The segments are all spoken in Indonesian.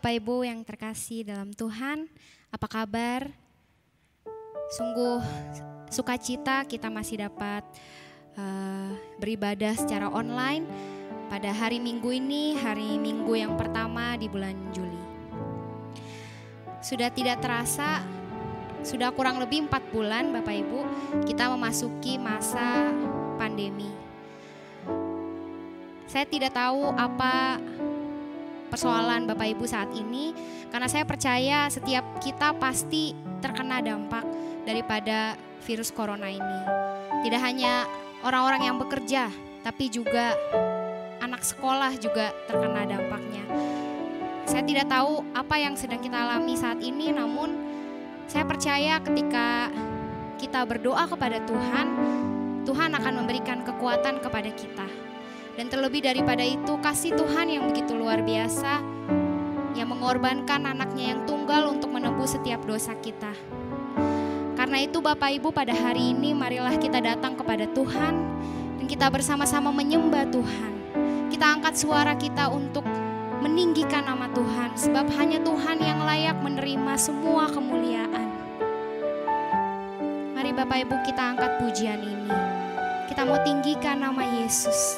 Bapak Ibu yang terkasih dalam Tuhan, apa kabar? Sungguh sukacita kita masih dapat beribadah secara online pada hari Minggu ini, hari Minggu yang pertama di bulan Juli. Sudah tidak terasa, sudah kurang lebih 4 bulan Bapak Ibu, kita memasuki masa pandemi. Saya tidak tahu apa persoalan Bapak Ibu saat ini, karena saya percaya setiap kita pasti terkena dampak daripada virus corona ini. Tidak hanya orang-orang yang bekerja, tapi juga anak sekolah juga terkena dampaknya. Saya tidak tahu apa yang sedang kita alami saat ini, namun saya percaya ketika kita berdoa kepada Tuhan, Tuhan akan memberikan kekuatan kepada kita. Dan terlebih daripada itu, kasih Tuhan yang begitu luar biasa, yang mengorbankan anaknya yang tunggal untuk menebus setiap dosa kita. Karena itu Bapak Ibu, pada hari ini marilah kita datang kepada Tuhan dan kita bersama-sama menyembah Tuhan. Kita angkat suara kita untuk meninggikan nama Tuhan, sebab hanya Tuhan yang layak menerima semua kemuliaan. Mari Bapak Ibu, kita angkat pujian ini. Kita mau tinggikan nama Yesus.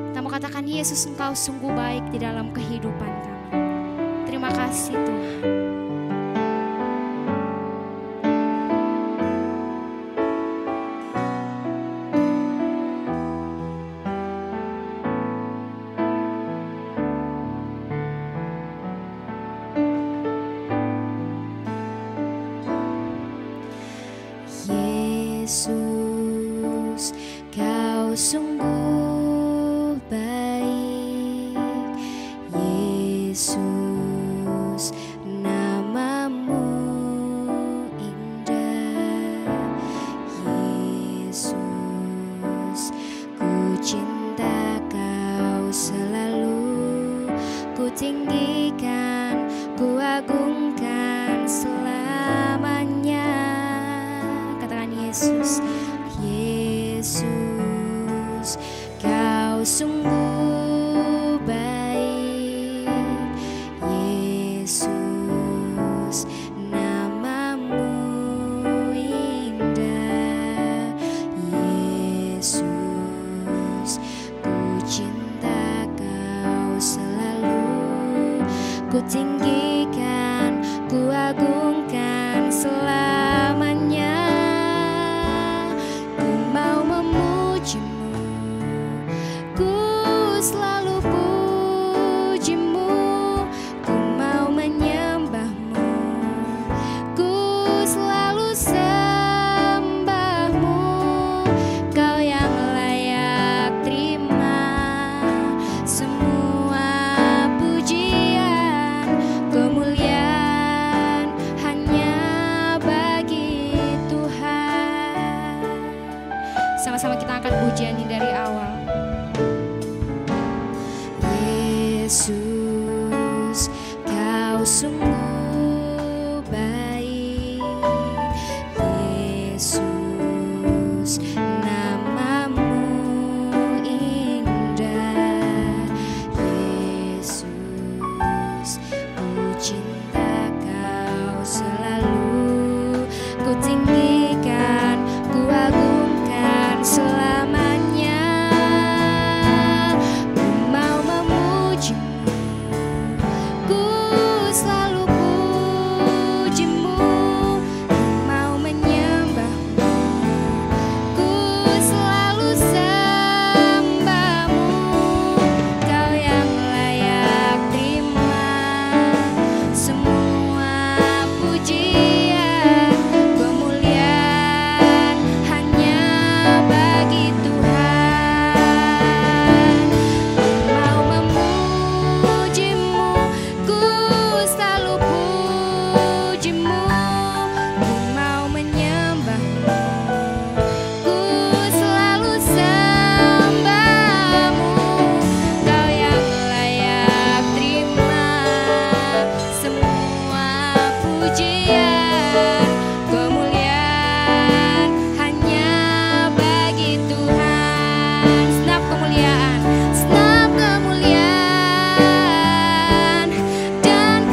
Kita mau katakan, Yesus, Engkau sungguh baik di dalam kehidupan kami. Terima kasih Tuhan. Yesus, Kau sungguh baik. Yesus, namamu indah. Yesus, ku cinta Kau selalu. Ku tinggikan, ku agungkan selamanya. Katakan Yesus, Yesus, Kau sungguh baik. Yesus, namamu indah. Yesus, ku cinta Kau selalu. Ku tinggikan, ku agungkan selamanya. Ku mau memujimu, ku selalu pujimu. Ku mau menyembahmu, ku selalu sembahmu. Kau yang layak terima semua pujian, kemuliaan hanya bagi Tuhan. Sama-sama kita angkat pujian ini dari awal. Yesus, Kau sungguh baik. Yesus, namamu indah. Yesus, ku cinta Kau selalu. Ku tinggikan, ku agungkan selamanya. Ku mau memujimu, ku selalu pujimu. Ku mau menyembahmu, ku selalu sembahmu. Kau yang layak terima semua pujian, kemuliaan hanya bagi Tuhan. Ku mau memujimu, ku selalu pujimu. Ku mau menyembahmu, ku selalu sembahmu. Kau yang layak terima semua pujian, kemuliaan hanya bagi Tuhan. Senap kemuliaan dan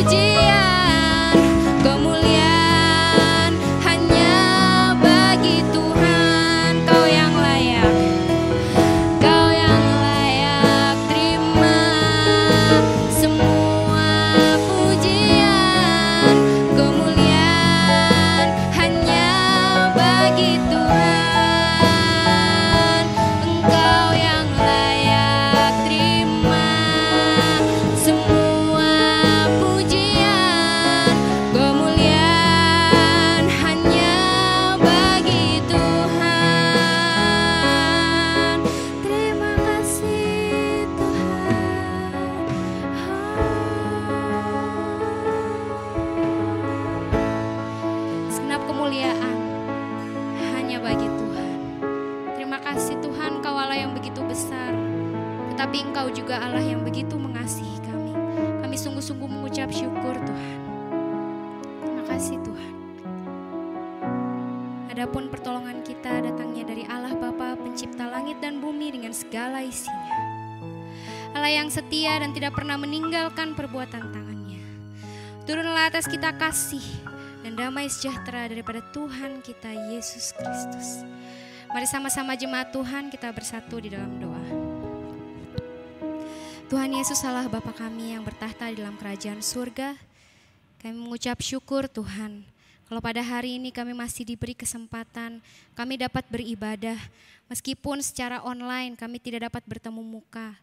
pujian, kemuliaan hanya bagi Tuhan. Kau yang layak, Kau yang layak terima semua pujian, kemuliaan hanya bagi Tuhan. Engkau yang layak terima semua pujian, kemuliaan hanya bagi Tuhan. Terima kasih Tuhan. Segenap kemuliaan hanya bagi Tuhan. Terima kasih Tuhan, Kau Allah yang begitu besar, tetapi Engkau juga Allah yang begitu mengasihi kami. Kami sungguh-sungguh mengucap syukur Tuhan. Terima kasih Tuhan. Adapun pertolongan kita datangnya dari Allah Bapa, pencipta langit dan bumi dengan segala isinya. Allah yang setia dan tidak pernah meninggalkan perbuatan tangannya. Turunlah atas kita kasih dan damai sejahtera daripada Tuhan kita Yesus Kristus. Mari sama-sama jemaat Tuhan kita bersatu di dalam doa. Tuhan Yesus Allah Bapa kami yang bertahta di dalam kerajaan surga, kami mengucap syukur Tuhan, kalau pada hari ini kami masih diberi kesempatan, kami dapat beribadah, meskipun secara online kami tidak dapat bertemu muka.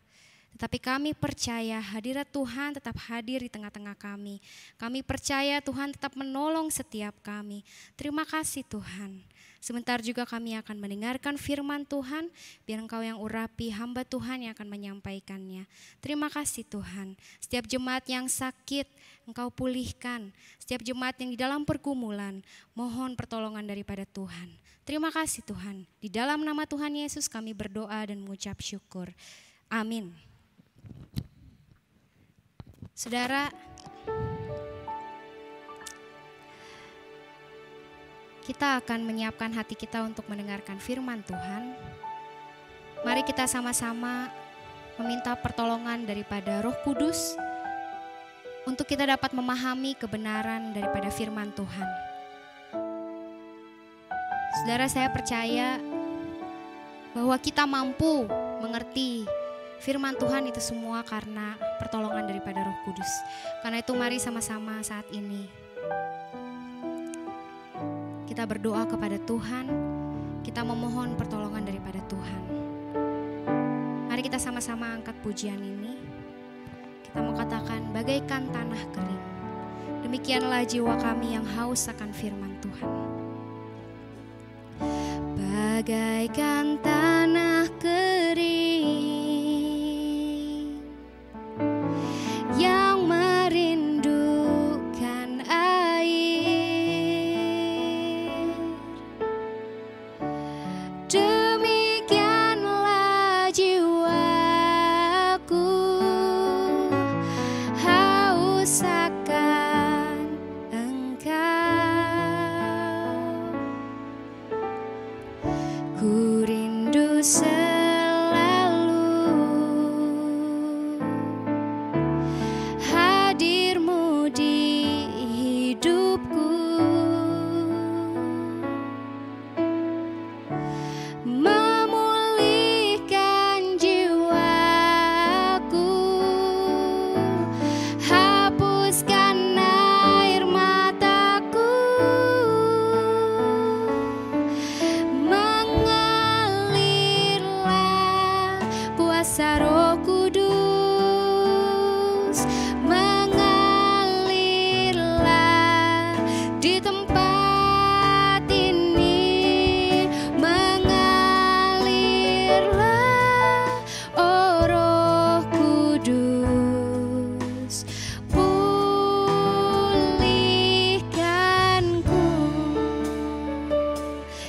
Tetapi kami percaya hadirat Tuhan tetap hadir di tengah-tengah kami. Kami percaya Tuhan tetap menolong setiap kami. Terima kasih Tuhan. Sebentar juga kami akan mendengarkan firman Tuhan, biar Engkau yang urapi, hamba Tuhan yang akan menyampaikannya. Terima kasih Tuhan. Setiap jemaat yang sakit, Engkau pulihkan. Setiap jemaat yang di dalam pergumulan, mohon pertolongan daripada Tuhan. Terima kasih Tuhan. Di dalam nama Tuhan Yesus kami berdoa dan mengucap syukur. Amin. Saudara, kita akan menyiapkan hati kita untuk mendengarkan firman Tuhan. Mari kita sama-sama meminta pertolongan daripada Roh Kudus untuk kita dapat memahami kebenaran daripada firman Tuhan. Saudara, saya percaya bahwa kita mampu mengerti firman Tuhan itu semua karena pertolongan daripada Roh Kudus. Karena itu mari sama-sama saat ini kita berdoa kepada Tuhan, kita memohon pertolongan daripada Tuhan. Mari kita sama-sama angkat pujian ini. Kita mau katakan, bagaikan tanah kering, demikianlah jiwa kami yang haus akan firman Tuhan. Bagaikan tanah kering yang merindukan air, demikianlah jiwaku haus akan Engkau. Ku rindu selalu hadir-Mu di hidupku, memulihkan jiwaku, hapuskan air mataku, mengalirlah kuasa Roh Kudus, mengalirlah di tempat ini, mengalirlah, oh Roh Kudus, pulihkanku.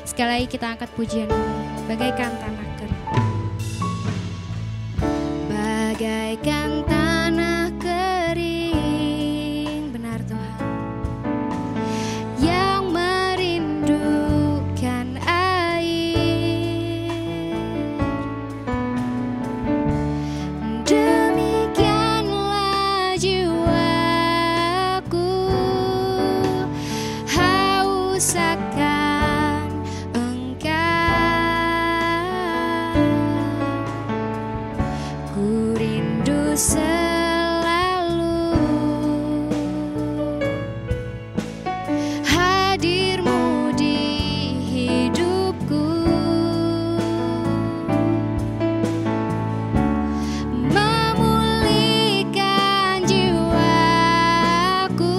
Sekali lagi kita angkat pujian ini, bagaikan tanah kering. Bagaikan tanah kering, benar Tuhan, yang merindukan air, demikianlah jiwaku selalu hadir-Mu di hidupku, memulihkan jiwaku,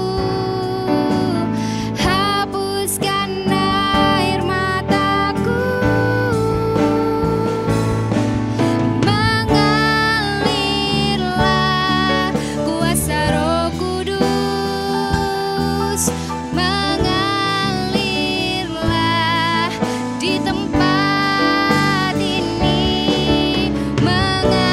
hapuskan air mataku, mengalirlah kuasa Roh Kudus, mengalirlah di tempat ini, mengalirlah,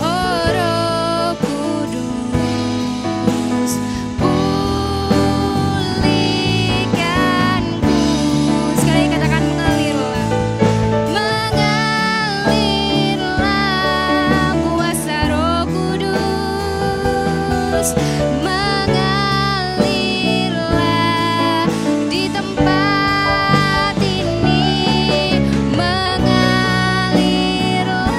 oh Roh Kudus, pulihkanku. Sekali katakan mengalirlah, mengalirlah kuasa Roh Kudus, mengalirlah di tempat ini, mengalirlah,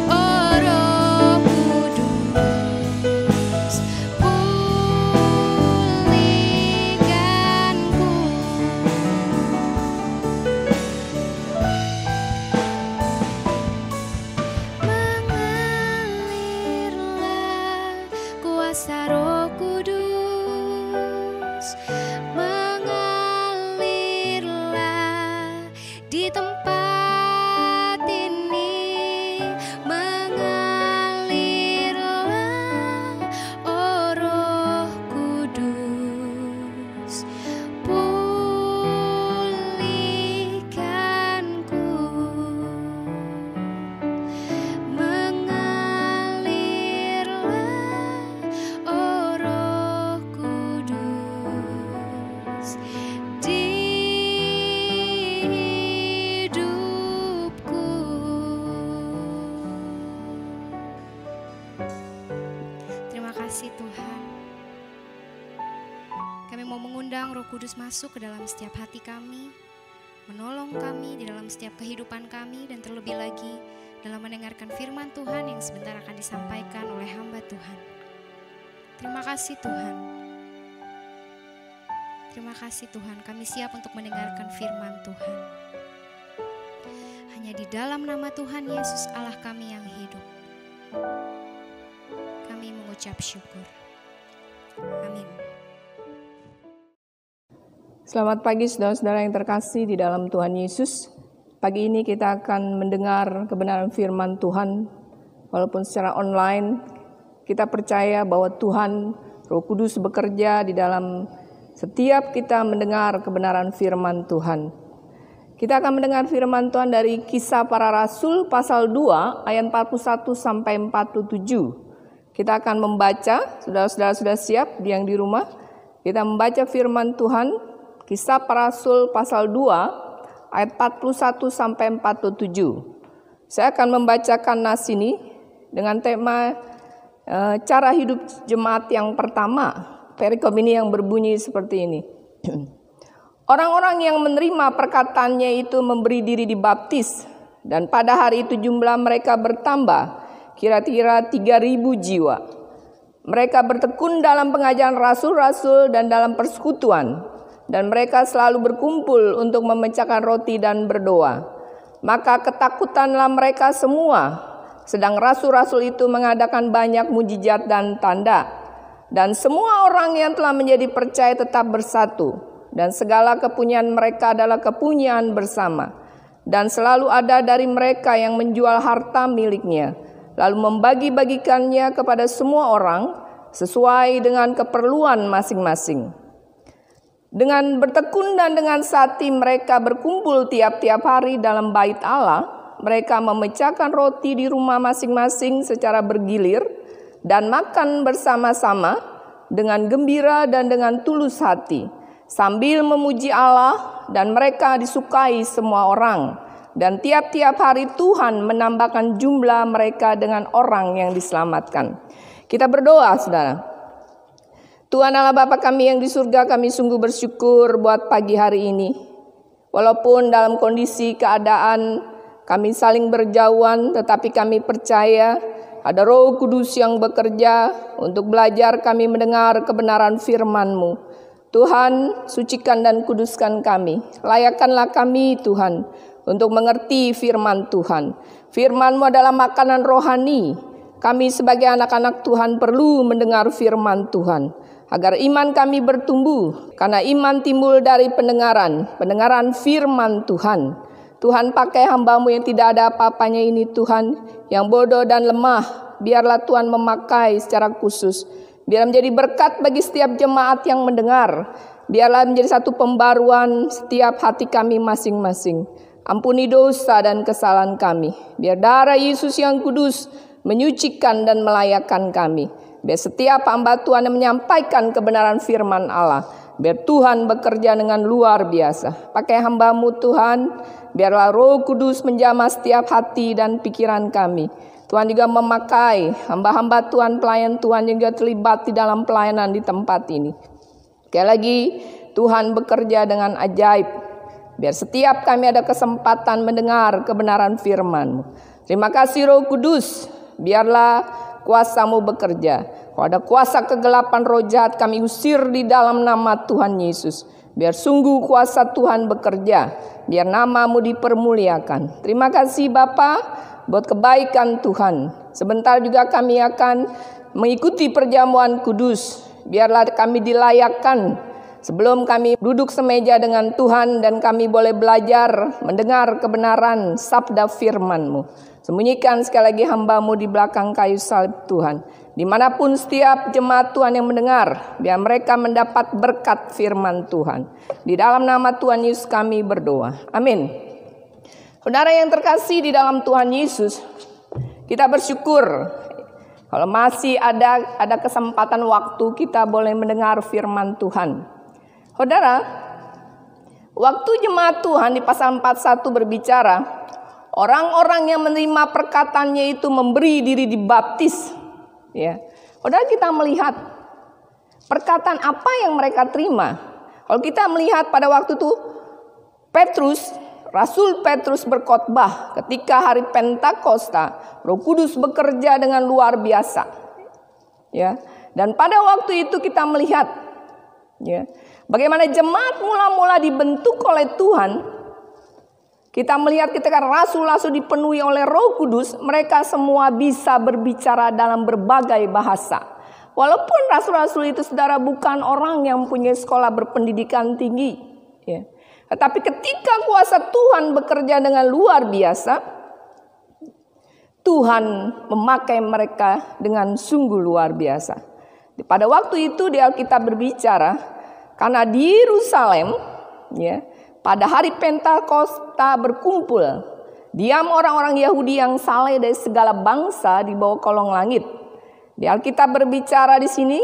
oh Roh Kudus, pulihkanku. Mengalirlah kuasa Roh Kudus, mengalirlah di tempat ini, mengalirlah, oh Roh Kudus, pulihkanku. Mengalirlah, oh Roh Kudus, di hidupku. Terima kasih Tuhan. Kami mau mengundang Roh Kudus masuk ke dalam setiap hati kami, menolong kami di dalam setiap kehidupan kami, dan terlebih lagi dalam mendengarkan firman Tuhan yang sebentar akan disampaikan oleh hamba Tuhan. Terima kasih Tuhan. Terima kasih Tuhan, kami siap untuk mendengarkan firman Tuhan. Hanya di dalam nama Tuhan Yesus Allah kami yang hidup, kami mengucap syukur. Amin. Selamat pagi saudara-saudara yang terkasih di dalam Tuhan Yesus. Pagi ini kita akan mendengar kebenaran firman Tuhan. Walaupun secara online, kita percaya bahwa Tuhan Roh Kudus bekerja di dalam setiap kita mendengar kebenaran firman Tuhan. Kita akan mendengar firman Tuhan dari Kisah Para Rasul pasal 2 ayat 41 sampai 47. Kita akan membaca, saudara-saudara sudah siap yang di rumah? Kita membaca firman Tuhan Kisah Para Rasul pasal 2 ayat 41 sampai 47. Saya akan membacakan nas ini dengan tema cara hidup jemaat yang pertama. Perikop ini yang berbunyi seperti ini. Orang-orang yang menerima perkataannya itu memberi diri dibaptis, dan pada hari itu jumlah mereka bertambah, kira-kira 3.000 jiwa. Mereka bertekun dalam pengajaran rasul-rasul dan dalam persekutuan, dan mereka selalu berkumpul untuk memecahkan roti dan berdoa. Maka ketakutanlah mereka semua, sedang rasul-rasul itu mengadakan banyak mujizat dan tanda. Dan semua orang yang telah menjadi percaya tetap bersatu, dan segala kepunyaan mereka adalah kepunyaan bersama. Dan selalu ada dari mereka yang menjual harta miliknya, lalu membagi-bagikannya kepada semua orang sesuai dengan keperluan masing-masing. Dengan bertekun dan dengan sati mereka berkumpul tiap-tiap hari dalam bait Allah. Mereka memecahkan roti di rumah masing-masing secara bergilir dan makan bersama-sama dengan gembira dan dengan tulus hati, sambil memuji Allah, dan mereka disukai semua orang. Dan tiap-tiap hari Tuhan menambahkan jumlah mereka dengan orang yang diselamatkan. Kita berdoa, saudara. Tuhan Allah Bapa kami yang di surga, kami sungguh bersyukur buat pagi hari ini. Walaupun dalam kondisi keadaan Kami saling berjauhan, tetapi kami percaya ada Roh Kudus yang bekerja untuk belajar kami mendengar kebenaran firman-Mu. Tuhan, sucikan dan kuduskan kami. Layakkanlah kami, Tuhan, untuk mengerti firman Tuhan. Firman-Mu adalah makanan rohani. Kami sebagai anak-anak Tuhan perlu mendengar firman Tuhan, agar iman kami bertumbuh. Karena iman timbul dari pendengaran firman Tuhan. Tuhan, pakai hamba-Mu yang tidak ada apa-apanya ini, Tuhan, yang bodoh dan lemah. Biarlah Tuhan memakai secara khusus. Biar menjadi berkat bagi setiap jemaat yang mendengar. Biarlah menjadi satu pembaruan setiap hati kami masing-masing. Ampuni dosa dan kesalahan kami. Biar darah Yesus yang kudus menyucikan dan melayakkan kami. Biar setiap hamba Tuhan yang menyampaikan kebenaran firman Allah. Biar Tuhan bekerja dengan luar biasa. Pakai hamba-Mu, Tuhan. Biarlah Roh Kudus menjamah setiap hati dan pikiran kami. Tuhan juga memakai hamba-hamba Tuhan, pelayan Tuhan yang juga terlibat di dalam pelayanan di tempat ini. Sekali lagi, Tuhan bekerja dengan ajaib. Biar setiap kami ada kesempatan mendengar kebenaran firman-Mu. Terima kasih Roh Kudus. Biarlah kuasa-Mu bekerja. Kalau ada kuasa kegelapan roh jahat, kami usir di dalam nama Tuhan Yesus. Biar sungguh kuasa Tuhan bekerja. Biar nama-Mu dipermuliakan. Terima kasih Bapa buat kebaikan Tuhan. Sebentar juga kami akan mengikuti perjamuan kudus. Biarlah kami dilayakkan sebelum kami duduk semeja dengan Tuhan dan kami boleh belajar mendengar kebenaran sabda firman-Mu. Sembunyikan sekali lagi hamba-Mu di belakang kayu salib Tuhan. Dimanapun setiap jemaat Tuhan yang mendengar, biar mereka mendapat berkat firman Tuhan. Di dalam nama Tuhan Yesus kami berdoa. Amin. Saudara yang terkasih di dalam Tuhan Yesus, kita bersyukur kalau masih ada kesempatan waktu kita boleh mendengar firman Tuhan. Saudara, waktu jemaat Tuhan di pasal 41 berbicara, orang-orang yang menerima perkataannya itu memberi diri dibaptis. Ya, saudara, kita melihat perkataan apa yang mereka terima. Kalau kita melihat pada waktu itu Rasul Petrus berkhotbah ketika hari Pentakosta, Roh Kudus bekerja dengan luar biasa. Ya, dan pada waktu itu kita melihat, ya, bagaimana jemaat mula-mula dibentuk oleh Tuhan. Kita melihat ketika rasul-rasul dipenuhi oleh Roh Kudus, mereka semua bisa berbicara dalam berbagai bahasa. Walaupun rasul-rasul itu saudara bukan orang yang punya sekolah berpendidikan tinggi. Ya. Tetapi ketika kuasa Tuhan bekerja dengan luar biasa, Tuhan memakai mereka dengan sungguh luar biasa. Pada waktu itu di Alkitab berbicara, karena di Yerusalem, ya, pada hari Pentakosta berkumpul, diam orang-orang Yahudi yang saleh dari segala bangsa di bawah kolong langit. Di Alkitab berbicara di sini,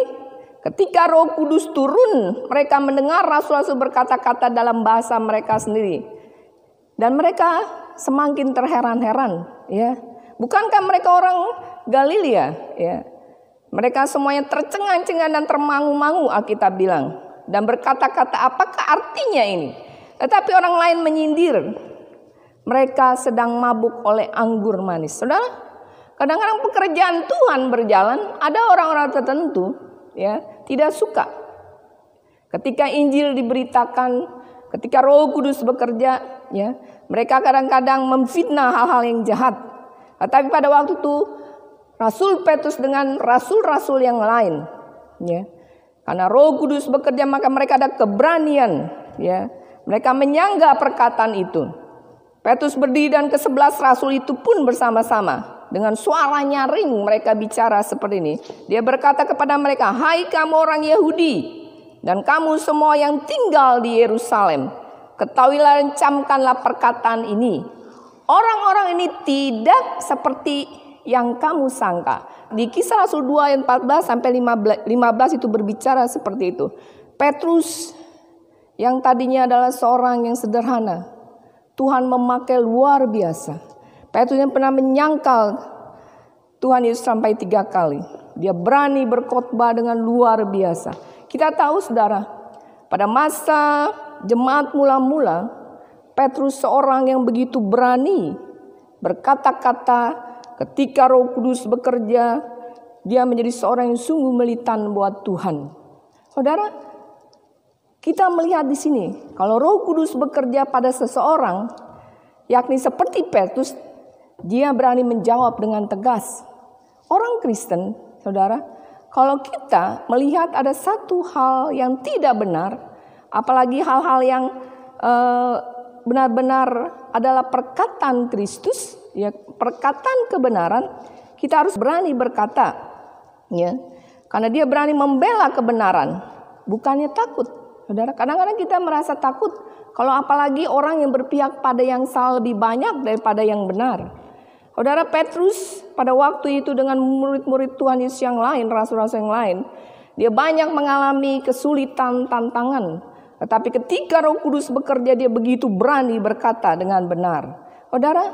ketika Roh Kudus turun, mereka mendengar rasul-rasul berkata-kata dalam bahasa mereka sendiri. Dan mereka semakin terheran-heran, ya. Bukankah mereka orang Galilea, ya? Mereka semuanya tercengang-cengang dan termangu-mangu, Alkitab bilang, dan berkata-kata, apakah artinya ini? Tetapi orang lain menyindir, mereka sedang mabuk oleh anggur manis. Saudara, kadang-kadang pekerjaan Tuhan berjalan, ada orang-orang tertentu, ya, tidak suka. Ketika Injil diberitakan, ketika Roh Kudus bekerja, ya, mereka kadang-kadang memfitnah hal-hal yang jahat. Tetapi pada waktu itu Rasul Petrus dengan rasul-rasul yang lain, ya, karena Roh Kudus bekerja maka mereka ada keberanian, ya. Mereka menyangga perkataan itu. Petrus berdiri dan ke-11 rasul itu pun bersama-sama. Dengan suara nyaring mereka bicara seperti ini. Dia berkata kepada mereka, hai kamu orang Yahudi dan kamu semua yang tinggal di Yerusalem, ketahuilah dan camkanlah perkataan ini. Orang-orang ini tidak seperti yang kamu sangka. Di Kisah Rasul 2 ayat 14 sampai 15 itu berbicara seperti itu. Petrus yang tadinya adalah seorang yang sederhana, Tuhan memakai luar biasa. Petrus yang pernah menyangkal Tuhan Yesus sampai 3 kali. Dia berani berkhotbah dengan luar biasa. Kita tahu saudara, pada masa jemaat mula-mula, Petrus seorang yang begitu berani. berkata-kata, ketika Roh Kudus bekerja, dia menjadi seorang yang sungguh militan buat Tuhan. Saudara, kita melihat di sini, kalau Roh Kudus bekerja pada seseorang, yakni seperti Petrus, dia berani menjawab dengan tegas. Orang Kristen, saudara, kalau kita melihat ada satu hal yang tidak benar, apalagi hal-hal yang benar-benar adalah perkataan Kristus, ya, perkataan kebenaran, kita harus berani berkata, ya, karena dia berani membela kebenaran, bukannya takut. Saudara, kadang-kadang kita merasa takut kalau apalagi orang yang berpihak pada yang salah lebih banyak daripada yang benar. Saudara, Petrus pada waktu itu dengan murid-murid Tuhan Yesus yang lain, rasul-rasul yang lain, dia banyak mengalami kesulitan, tantangan. Tetapi ketika Roh Kudus bekerja, dia begitu berani berkata dengan benar. Saudara,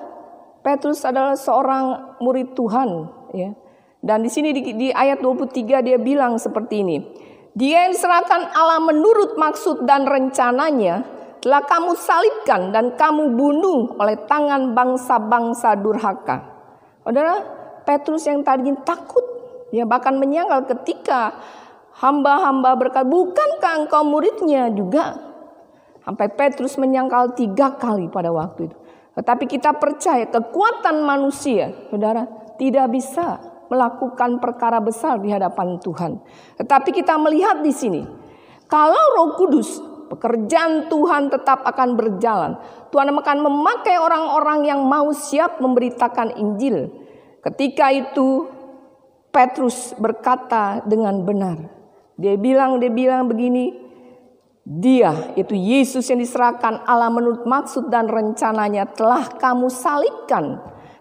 Petrus adalah seorang murid Tuhan, ya. Dan di sini di ayat 23 dia bilang seperti ini. Dia yang diserahkan Allah menurut maksud dan rencananya telah kamu salibkan dan kamu bunuh oleh tangan bangsa-bangsa durhaka. Saudara, Petrus yang tadinya takut, ya, bahkan menyangkal ketika hamba-hamba berkata, bukankah engkau muridnya juga? Sampai Petrus menyangkal 3 kali pada waktu itu. Tetapi kita percaya kekuatan manusia, saudara, tidak bisa melakukan perkara besar di hadapan Tuhan. Tetapi kita melihat di sini, kalau Roh Kudus, pekerjaan Tuhan tetap akan berjalan. Tuhan akan memakai orang-orang yang mau siap memberitakan Injil. Ketika itu Petrus berkata dengan benar. Dia bilang begini, dia itu Yesus yang diserahkan Allah menurut maksud dan rencananya telah kamu salibkan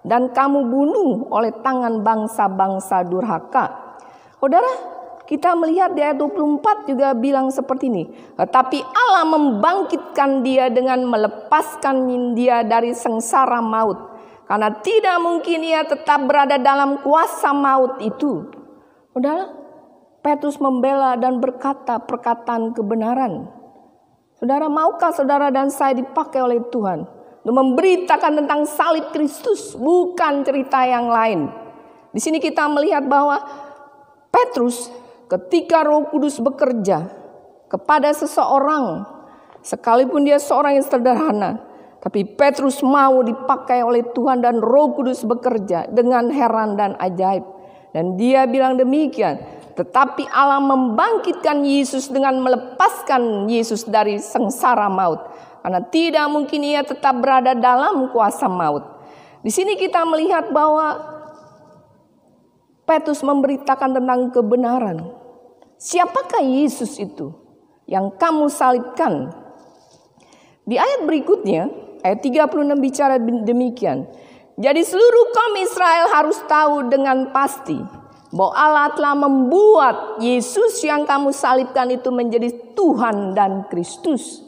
dan kamu bunuh oleh tangan bangsa-bangsa durhaka. Saudara, kita melihat di ayat 24 juga bilang seperti ini. Tetapi Allah membangkitkan dia dengan melepaskan dia dari sengsara maut. Karena tidak mungkin ia tetap berada dalam kuasa maut itu. Saudara, Petrus membela dan berkata perkataan kebenaran. Saudara, maukah saudara dan saya dipakai oleh Tuhan untuk memberitakan tentang salib Kristus, bukan cerita yang lain. Di sini kita melihat bahwa Petrus ketika Roh Kudus bekerja kepada seseorang, sekalipun dia seorang yang sederhana, tapi Petrus mau dipakai oleh Tuhan dan Roh Kudus bekerja dengan heran dan ajaib. Dan dia bilang demikian, tetapi Allah membangkitkan Yesus dengan melepaskan Yesus dari sengsara maut. Karena tidak mungkin ia tetap berada dalam kuasa maut. Di sini kita melihat bahwa Petrus memberitakan tentang kebenaran. Siapakah Yesus itu yang kamu salibkan? Di ayat berikutnya, ayat 36 bicara demikian. Jadi seluruh kaum Israel harus tahu dengan pasti bahwa Allah telah membuat Yesus yang kamu salibkan itu menjadi Tuhan dan Kristus.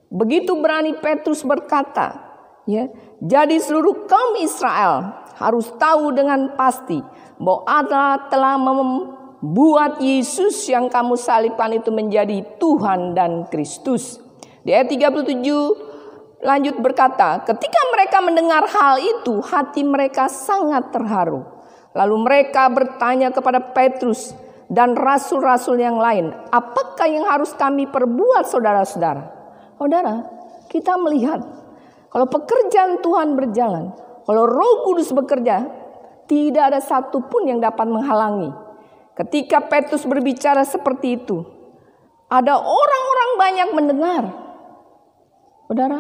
Begitu berani Petrus berkata, ya. Jadi seluruh kaum Israel harus tahu dengan pasti bahwa Allah telah membuat Yesus yang kamu salibkan itu menjadi Tuhan dan Kristus. Di ayat 37 lanjut berkata, ketika mereka mendengar hal itu, hati mereka sangat terharu. Lalu mereka bertanya kepada Petrus dan rasul-rasul yang lain, apakah yang harus kami perbuat saudara-saudara? Saudara, kita melihat kalau pekerjaan Tuhan berjalan, kalau Roh Kudus bekerja, tidak ada satupun yang dapat menghalangi. Ketika Petrus berbicara seperti itu, ada orang-orang banyak mendengar. Saudara,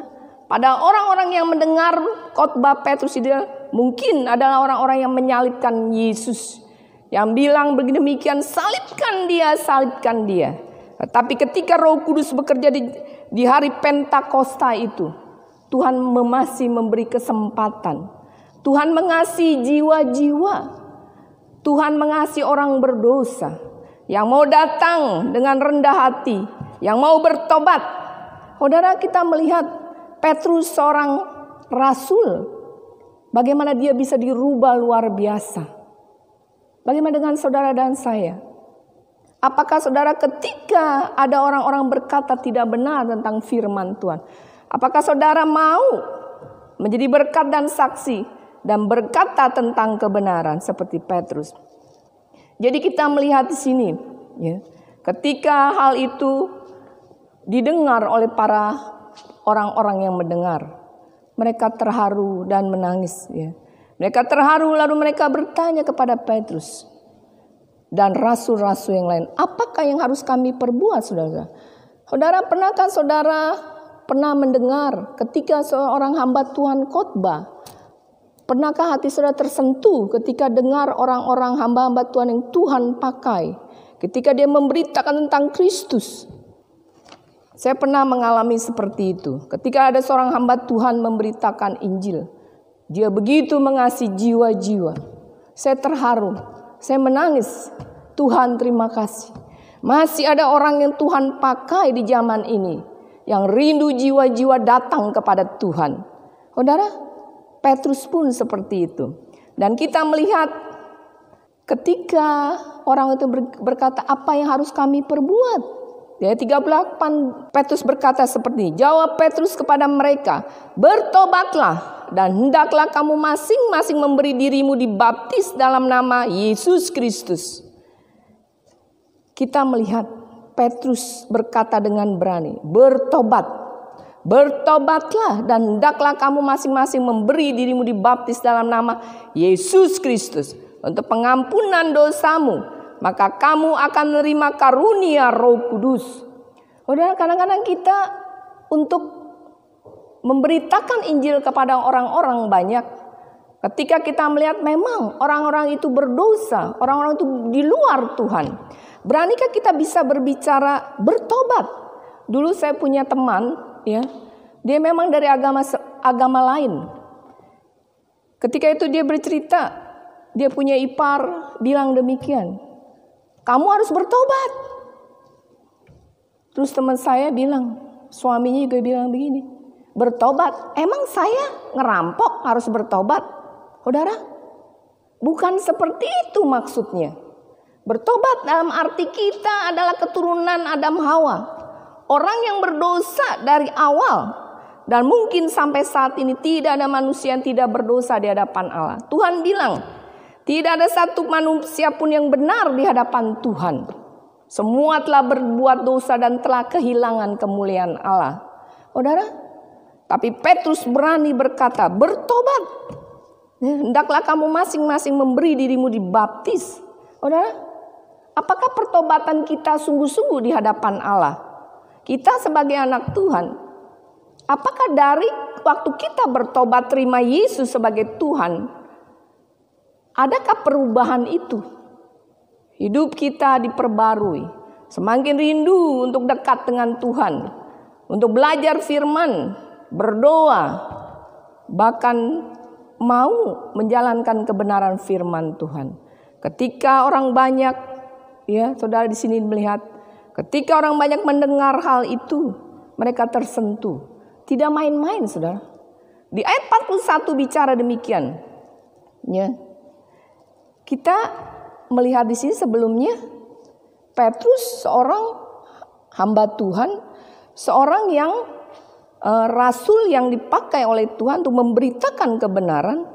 pada orang-orang yang mendengar khotbah Petrus itu mungkin adalah orang-orang yang menyalibkan Yesus, yang bilang begini demikian, salibkan dia, salibkan dia. Tapi ketika Roh Kudus bekerja di hari Pentakosta itu, Tuhan masih memberi kesempatan. Tuhan mengasihi jiwa-jiwa. Tuhan mengasihi orang berdosa yang mau datang dengan rendah hati, yang mau bertobat. Saudara, kita melihat Petrus seorang rasul. Bagaimana dia bisa dirubah luar biasa. Bagaimana dengan saudara dan saya? Apakah saudara ketika ada orang-orang berkata tidak benar tentang firman Tuhan, apakah saudara mau menjadi berkat dan saksi dan berkata tentang kebenaran seperti Petrus. Jadi kita melihat di sini, ya, ketika hal itu didengar oleh para orang-orang yang mendengar, mereka terharu dan menangis. Ya. Mereka terharu lalu mereka bertanya kepada Petrus dan rasul-rasul yang lain, apakah yang harus kami perbuat, saudara? Saudara, pernahkah saudara pernah mendengar ketika seorang hamba Tuhan khotbah? Pernahkah hati saudara tersentuh ketika dengar orang-orang hamba-hamba Tuhan yang Tuhan pakai, ketika dia memberitakan tentang Kristus? Saya pernah mengalami seperti itu. Ketika ada seorang hamba Tuhan memberitakan Injil, dia begitu mengasihi jiwa-jiwa. Saya terharu, saya menangis. Tuhan, terima kasih. Masih ada orang yang Tuhan pakai di zaman ini, yang rindu jiwa-jiwa datang kepada Tuhan. Saudara, Petrus pun seperti itu. Dan kita melihat ketika orang itu berkata, apa yang harus kami perbuat? Ya, 38 Petrus berkata seperti ini. Jawab Petrus kepada mereka, bertobatlah dan hendaklah kamu masing-masing memberi dirimu dibaptis dalam nama Yesus Kristus. Kita melihat Petrus berkata dengan berani, bertobatlah dan hendaklah kamu masing-masing memberi dirimu dibaptis dalam nama Yesus Kristus untuk pengampunan dosamu, maka kamu akan menerima karunia Roh Kudus. Saudara, kadang-kadang kita untuk memberitakan Injil kepada orang-orang banyak, ketika kita melihat memang orang-orang itu berdosa, orang-orang itu di luar Tuhan, beranikah kita bisa berbicara bertobat? Dulu saya punya teman, ya, dia memang dari agama lain. Ketika itu dia bercerita, dia punya ipar bilang demikian, kamu harus bertobat. Terus teman saya bilang, suaminya juga bilang begini, bertobat? Emang saya ngerampok harus bertobat? Saudara, bukan seperti itu maksudnya. Bertobat dalam arti kita adalah keturunan Adam Hawa. Orang yang berdosa dari awal. Dan mungkin sampai saat ini tidak ada manusia yang tidak berdosa di hadapan Allah. Tuhan bilang, tidak ada satu manusia pun yang benar di hadapan Tuhan. Semua telah berbuat dosa dan telah kehilangan kemuliaan Allah. Saudara, tapi Petrus berani berkata, bertobat. Hendaklah kamu masing-masing memberi dirimu dibaptis. Saudara, apakah pertobatan kita sungguh-sungguh di hadapan Allah? Kita sebagai anak Tuhan, apakah dari waktu kita bertobat terima Yesus sebagai Tuhan, adakah perubahan itu? Hidup kita diperbarui, semakin rindu untuk dekat dengan Tuhan, untuk belajar firman, berdoa, bahkan mau menjalankan kebenaran firman Tuhan. Ketika orang banyak, ya, saudara di sini melihat, ketika orang banyak mendengar hal itu, mereka tersentuh. Tidak main-main, saudara. Di ayat 41 bicara demikian. Ya. Kita melihat di sini sebelumnya, Petrus seorang hamba Tuhan, seorang yang rasul yang dipakai oleh Tuhan untuk memberitakan kebenaran,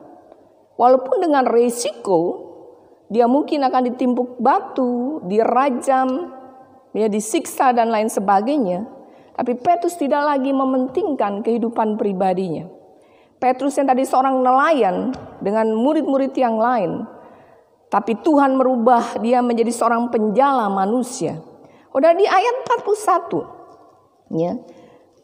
walaupun dengan resiko dia mungkin akan ditimpuk batu, dirajam, ya, disiksa dan lain sebagainya. Tapi Petrus tidak lagi mementingkan kehidupan pribadinya. Petrus yang tadi seorang nelayan dengan murid-murid yang lain, tapi Tuhan merubah dia menjadi seorang penjala manusia. Udah di ayat 41, ya,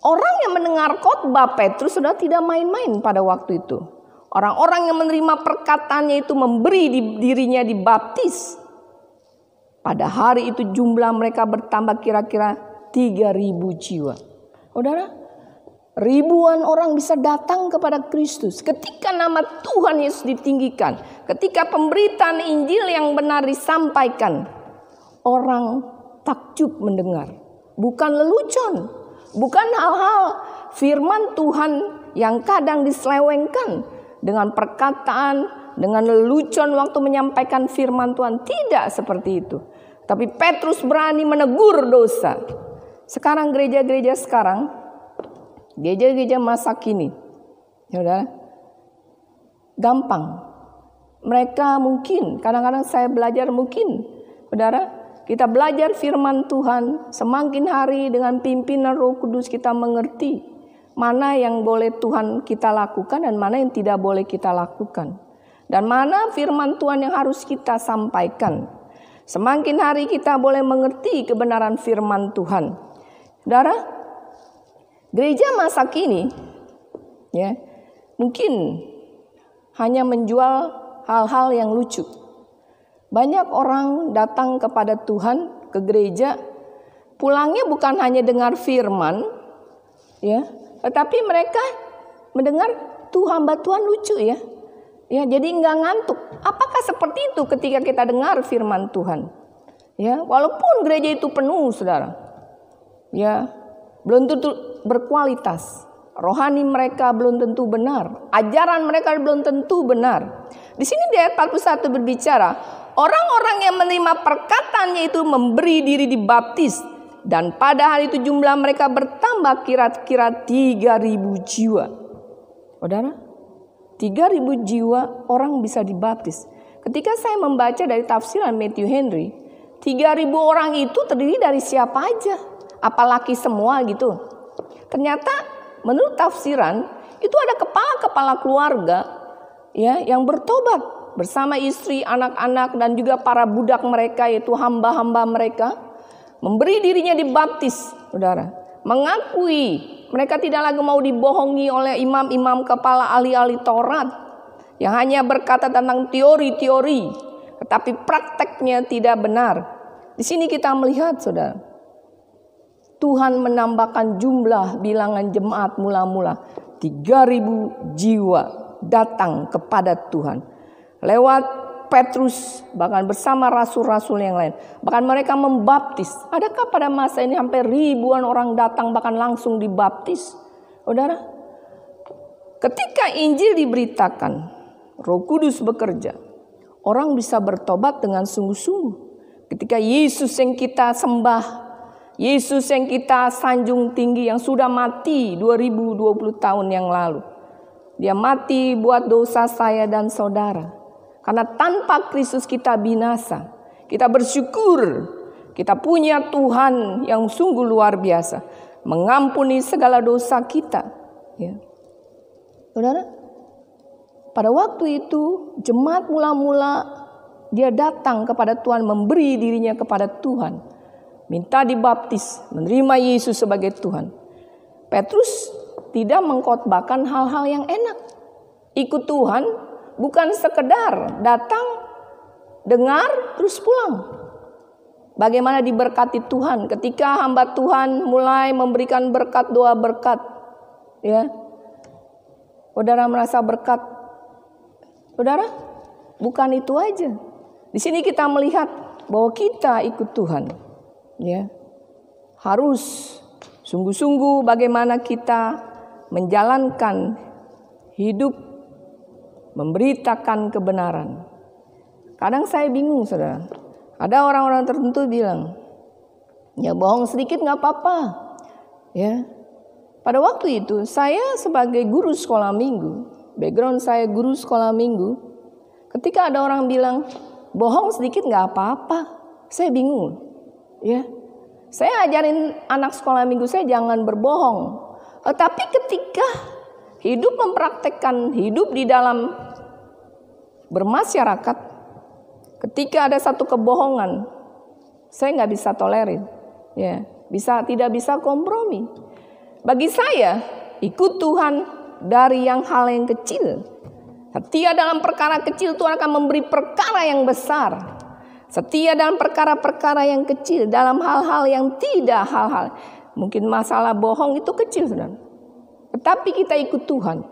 orang yang mendengar khotbah Petrus sudah tidak main-main pada waktu itu. Orang-orang yang menerima perkataannya itu memberi dirinya dibaptis. Pada hari itu jumlah mereka bertambah kira-kira 3.000 jiwa. Saudara, ribuan orang bisa datang kepada Kristus ketika nama Tuhan Yesus ditinggikan. Ketika pemberitaan Injil yang benar disampaikan, orang takjub mendengar. Bukan lelucon, bukan hal-hal firman Tuhan yang kadang diselewengkan dengan perkataan, dengan lelucon waktu menyampaikan firman Tuhan. Tidak seperti itu. Tapi Petrus berani menegur dosa. Sekarang gereja-gereja sekarang, gereja-gereja masa kini, saudara, gampang. Mereka mungkin, kadang-kadang saya belajar mungkin, saudara, kita belajar firman Tuhan, semakin hari dengan pimpinan Roh Kudus kita mengerti mana yang boleh Tuhan kita lakukan dan mana yang tidak boleh kita lakukan. Dan mana firman Tuhan yang harus kita sampaikan. Semakin hari kita boleh mengerti kebenaran firman Tuhan. Saudara, gereja masa kini ya, mungkin hanya menjual hal-hal yang lucu. Banyak orang datang kepada Tuhan, ke gereja, pulangnya bukan hanya dengar firman, ya, tetapi mereka mendengar hamba Tuhan lucu ya. Ya, jadi nggak ngantuk. Apakah seperti itu ketika kita dengar firman Tuhan? Ya, walaupun gereja itu penuh, saudara, ya, belum tentu berkualitas. Rohani mereka belum tentu benar. Ajaran mereka belum tentu benar. Di sini di ayat 41 berbicara, orang-orang yang menerima perkataannya itu memberi diri dibaptis. Dan pada hari itu jumlah mereka bertambah kira-kira 3.000 jiwa. Saudara, 3.000 jiwa orang bisa dibaptis. Ketika saya membaca dari tafsiran Matthew Henry, 3.000 orang itu terdiri dari siapa aja? Apalagi semua gitu. Ternyata menurut tafsiran itu ada kepala-kepala keluarga ya yang bertobat bersama istri, anak-anak dan juga para budak mereka, yaitu hamba-hamba mereka, memberi dirinya dibaptis, saudara. Mengakui mereka tidak lagi mau dibohongi oleh imam-imam kepala ahli-ahli Taurat yang hanya berkata tentang teori-teori, tetapi prakteknya tidak benar. Di sini kita melihat, saudara, Tuhan menambahkan jumlah bilangan jemaat mula-mula 3.000 jiwa datang kepada Tuhan lewat Petrus, bahkan bersama rasul-rasul yang lain. Bahkan mereka membaptis. Adakah pada masa ini hampir ribuan orang datang bahkan langsung dibaptis? Saudara, ketika Injil diberitakan, Roh Kudus bekerja, orang bisa bertobat dengan sungguh-sungguh. Ketika Yesus yang kita sembah, Yesus yang kita sanjung tinggi, yang sudah mati 2020 tahun yang lalu, dia mati buat dosa saya dan saudara. Karena tanpa Kristus kita binasa. Kita bersyukur kita punya Tuhan yang sungguh luar biasa, mengampuni segala dosa kita. Ya. Saudara, pada waktu itu jemaat mula-mula dia datang kepada Tuhan, memberi dirinya kepada Tuhan, minta dibaptis, menerima Yesus sebagai Tuhan. Petrus tidak mengkhotbahkan hal-hal yang enak. Ikut Tuhan bukan sekedar datang, dengar, terus pulang. Bagaimana diberkati Tuhan ketika hamba Tuhan mulai memberikan berkat, doa berkat. Ya, saudara merasa berkat. Saudara, bukan itu aja. Di sini kita melihat bahwa kita ikut Tuhan. Ya, harus sungguh-sungguh bagaimana kita menjalankan hidup memberitakan kebenaran. Kadang saya bingung, saudara. Ada orang-orang tertentu bilang, ya bohong sedikit nggak apa-apa. Ya. Pada waktu itu saya sebagai guru sekolah minggu, background saya guru sekolah minggu. Ketika ada orang bilang bohong sedikit nggak apa-apa, saya bingung. Ya. Saya ajarin anak sekolah minggu saya jangan berbohong. Tapi ketika hidup mempraktekkan hidup di dalam bermasyarakat, ketika ada satu kebohongan, saya nggak bisa tolerir, ya, tidak bisa kompromi. Bagi saya, ikut Tuhan dari hal yang kecil. Setia dalam perkara kecil, Tuhan akan memberi perkara yang besar. Setia dalam perkara-perkara yang kecil, dalam hal-hal yang tidak hal-hal. Mungkin masalah bohong itu kecil, saudara. Tetapi kita ikut Tuhan,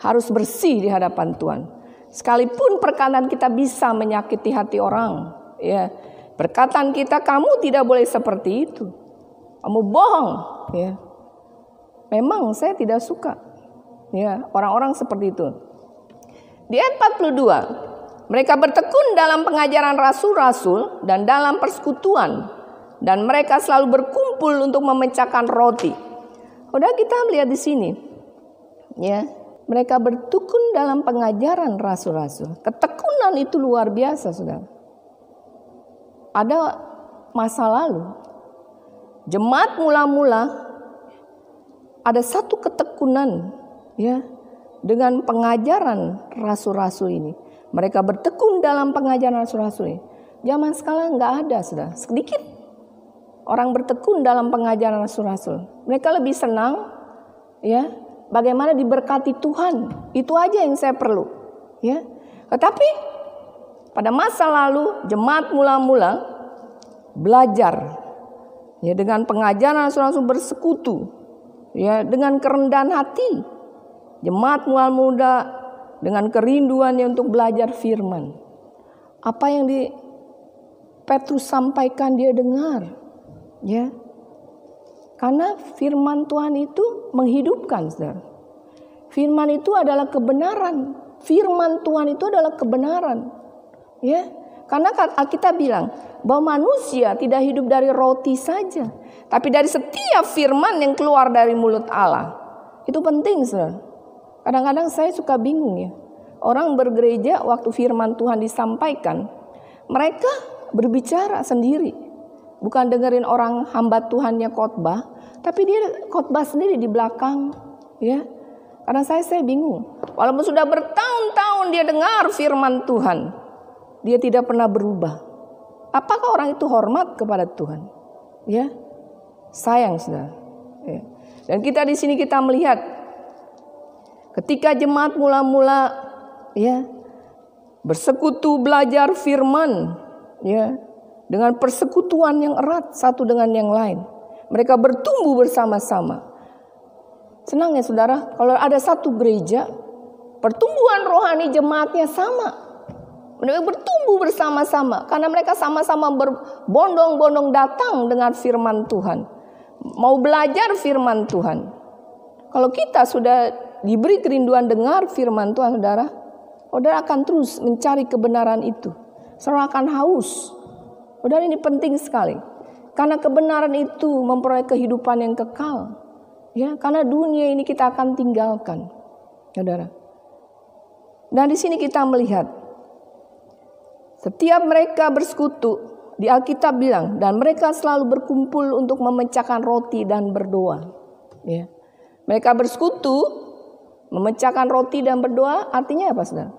harus bersih di hadapan Tuhan. Sekalipun perkataan kita bisa menyakiti hati orang, ya, perkataan kita, kamu tidak boleh seperti itu, kamu bohong, ya. Memang saya tidak suka, ya, orang-orang seperti itu. Di ayat 42, mereka bertekun dalam pengajaran rasul-rasul dan dalam persekutuan, dan mereka selalu berkumpul untuk memecahkan roti. Udah kita melihat di sini, ya, Mereka bertekun dalam pengajaran rasul-rasul. Ketekunan itu luar biasa, saudara. Ada masa lalu, jemaat mula-mula ada satu ketekunan, ya, dengan pengajaran rasul-rasul ini. Mereka bertekun dalam pengajaran rasul-rasul ini. Zaman sekarang nggak ada, saudara. Sedikit orang bertekun dalam pengajaran rasul-rasul. Mereka lebih senang, ya, bagaimana diberkati Tuhan. Itu aja yang saya perlu, ya. Tetapi pada masa lalu jemaat mula-mula belajar, ya, dengan pengajaran rasul-rasul bersekutu, ya, dengan kerendahan hati. Jemaat mula-mula dengan kerinduannya untuk belajar firman. Apa yang Petrus sampaikan dia dengar, ya. Karena firman Tuhan itu menghidupkan, saudara. Firman itu adalah kebenaran. Firman Tuhan itu adalah kebenaran, ya. Karena Alkitab bilang bahwa manusia tidak hidup dari roti saja, tapi dari setiap firman yang keluar dari mulut Allah. Itu penting, saudara. Kadang-kadang saya suka bingung, ya. Orang bergereja waktu firman Tuhan disampaikan, mereka berbicara sendiri. Bukan dengerin orang hamba Tuhannya khotbah, tapi dia khotbah sendiri di belakang, ya. Karena saya bingung. Walaupun sudah bertahun-tahun dia dengar firman Tuhan, dia tidak pernah berubah. Apakah orang itu hormat kepada Tuhan? Ya, sayang, saudara. Ya. Dan kita di sini kita melihat ketika jemaat mula-mula, ya, bersekutu belajar firman, ya, dengan persekutuan yang erat satu dengan yang lain. Mereka bertumbuh bersama-sama. Senang, ya, saudara, kalau ada satu gereja, pertumbuhan rohani jemaatnya sama. Mereka bertumbuh bersama-sama karena mereka sama-sama berbondong-bondong datang dengan firman Tuhan. Mau belajar firman Tuhan. Kalau kita sudah diberi kerinduan dengar firman Tuhan, saudara, saudara akan terus mencari kebenaran itu. Saudara akan haus. Saudara, ini penting sekali. Karena kebenaran itu memperoleh kehidupan yang kekal. Ya, karena dunia ini kita akan tinggalkan, saudara. Dan di sini kita melihat setiap mereka bersekutu, di Alkitab bilang, dan mereka selalu berkumpul untuk memecahkan roti dan berdoa. Ya. Mereka bersekutu, memecahkan roti dan berdoa, artinya apa, saudara?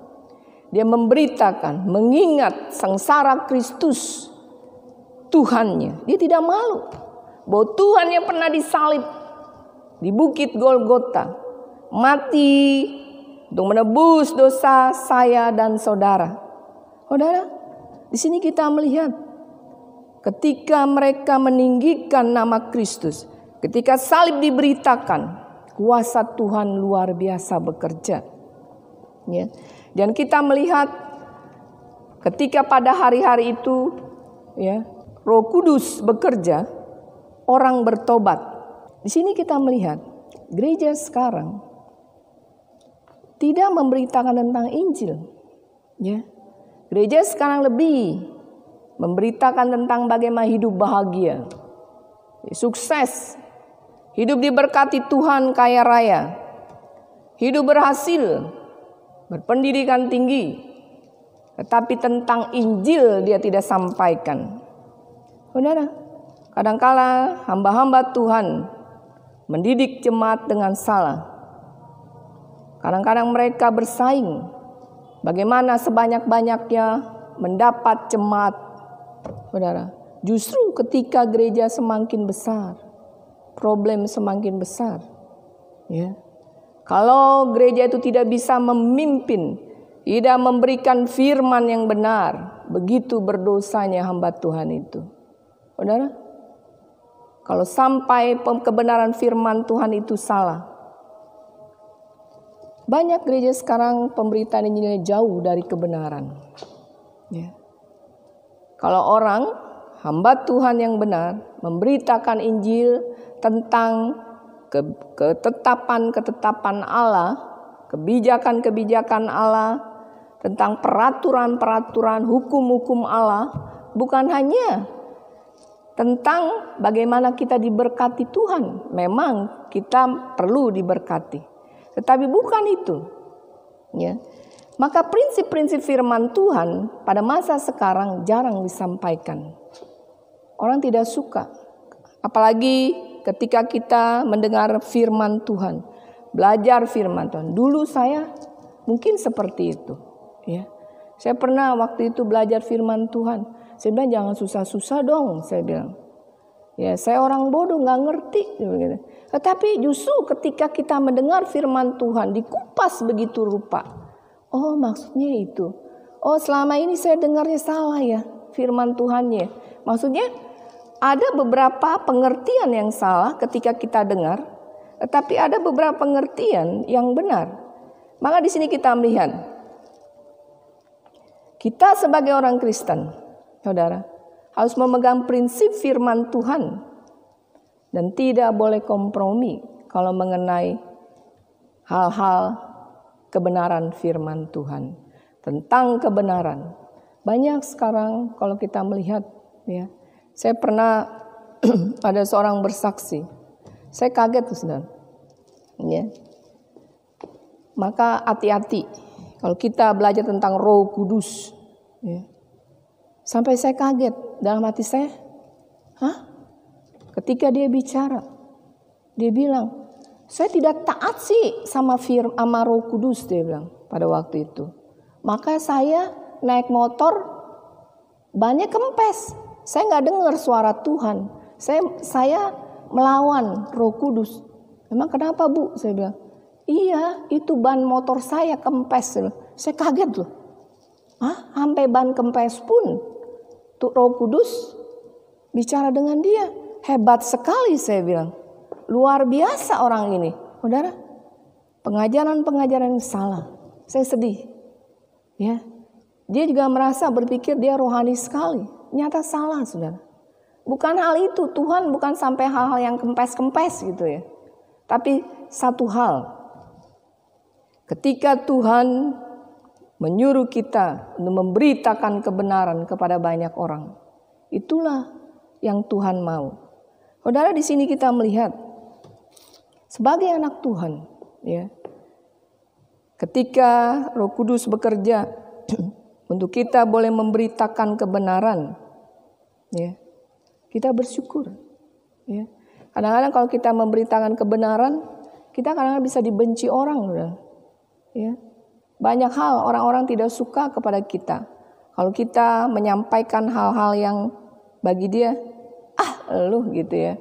Dia memberitakan, mengingat sengsara Kristus, Tuhannya. Dia tidak malu bahwa Tuhan yang pernah disalib di bukit Golgota, mati untuk menebus dosa saya dan saudara. Saudara, di sini kita melihat ketika mereka meninggikan nama Kristus, ketika salib diberitakan, kuasa Tuhan luar biasa bekerja. Ya. Dan kita melihat ketika pada hari-hari itu, ya, Roh Kudus bekerja, orang bertobat. Di sini kita melihat gereja sekarang tidak memberitakan tentang Injil, ya. Gereja sekarang lebih memberitakan tentang bagaimana hidup bahagia, sukses, hidup diberkati Tuhan, kaya raya, hidup berhasil, berpendidikan tinggi. Tetapi tentang Injil dia tidak sampaikan. Saudara, kadangkala hamba-hamba Tuhan mendidik jemaat dengan salah. Kadang-kadang mereka bersaing, bagaimana sebanyak-banyaknya mendapat jemaat. Saudara, justru ketika gereja semakin besar, problem semakin besar. Ya. Kalau gereja itu tidak bisa memimpin, tidak memberikan firman yang benar, begitu berdosanya hamba Tuhan itu. Saudara, kalau sampai kebenaran firman Tuhan itu salah, banyak gereja sekarang pemberitaan Injilnya jauh dari kebenaran. Ya. Kalau orang hamba Tuhan yang benar memberitakan Injil tentang ketetapan-ketetapan Allah, kebijakan-kebijakan Allah, tentang peraturan-peraturan hukum-hukum Allah, bukan hanya tentang bagaimana kita diberkati Tuhan. Memang kita perlu diberkati. Tetapi bukan itu. Ya. Maka prinsip-prinsip firman Tuhan pada masa sekarang jarang disampaikan. Orang tidak suka. Apalagi ketika kita mendengar firman Tuhan, belajar firman Tuhan. Dulu saya mungkin seperti itu. Ya. Saya pernah waktu itu belajar firman Tuhan. Saya bilang jangan susah-susah dong, saya bilang. Ya, saya orang bodoh, nggak ngerti. Tetapi justru ketika kita mendengar firman Tuhan dikupas begitu rupa. Oh, maksudnya itu. Oh, selama ini saya dengarnya salah ya firman Tuhannya. Maksudnya ada beberapa pengertian yang salah ketika kita dengar, tetapi ada beberapa pengertian yang benar. Maka di sini kita melihat kita sebagai orang Kristen, saudara, harus memegang prinsip firman Tuhan dan tidak boleh kompromi kalau mengenai hal-hal kebenaran firman Tuhan. Tentang kebenaran. Banyak sekarang kalau kita melihat, ya, saya pernah ada seorang bersaksi. Saya kaget tuh, saudara. Ya. Maka hati-hati kalau kita belajar tentang Roh Kudus. Ya. Sampai saya kaget dalam hati saya. Ketika dia bicara, dia bilang, saya tidak taat sih sama Roh Kudus, dia bilang pada waktu itu. Maka saya naik motor, bannya kempes. Saya nggak dengar suara Tuhan. Saya melawan Roh Kudus. Emang kenapa, Bu? Saya bilang, iya, itu ban motor saya kempes. Saya kaget loh. Sampai ban kempes pun tuh Roh Kudus bicara dengan dia. Hebat sekali, saya bilang. Luar biasa orang ini. Saudara, pengajaran-pengajaran yang salah. Saya sedih. Ya. Dia juga merasa berpikir dia rohani sekali. Nyata salah, saudara. Bukan hal itu. Tuhan bukan sampai hal-hal yang kempes-kempes gitu ya. Tapi satu hal. Ketika Tuhan menyuruh kita untuk memberitakan kebenaran kepada banyak orang, itulah yang Tuhan mau. Saudara, di sini kita melihat sebagai anak Tuhan, ya, ketika Roh Kudus bekerja untuk kita boleh memberitakan kebenaran, ya, kita bersyukur. Ya. Kadang-kadang kalau kita memberitakan kebenaran, kita kadang-kadang bisa dibenci orang, ya. Banyak hal orang-orang tidak suka kepada kita. Kalau kita menyampaikan hal-hal yang bagi dia, lu gitu ya,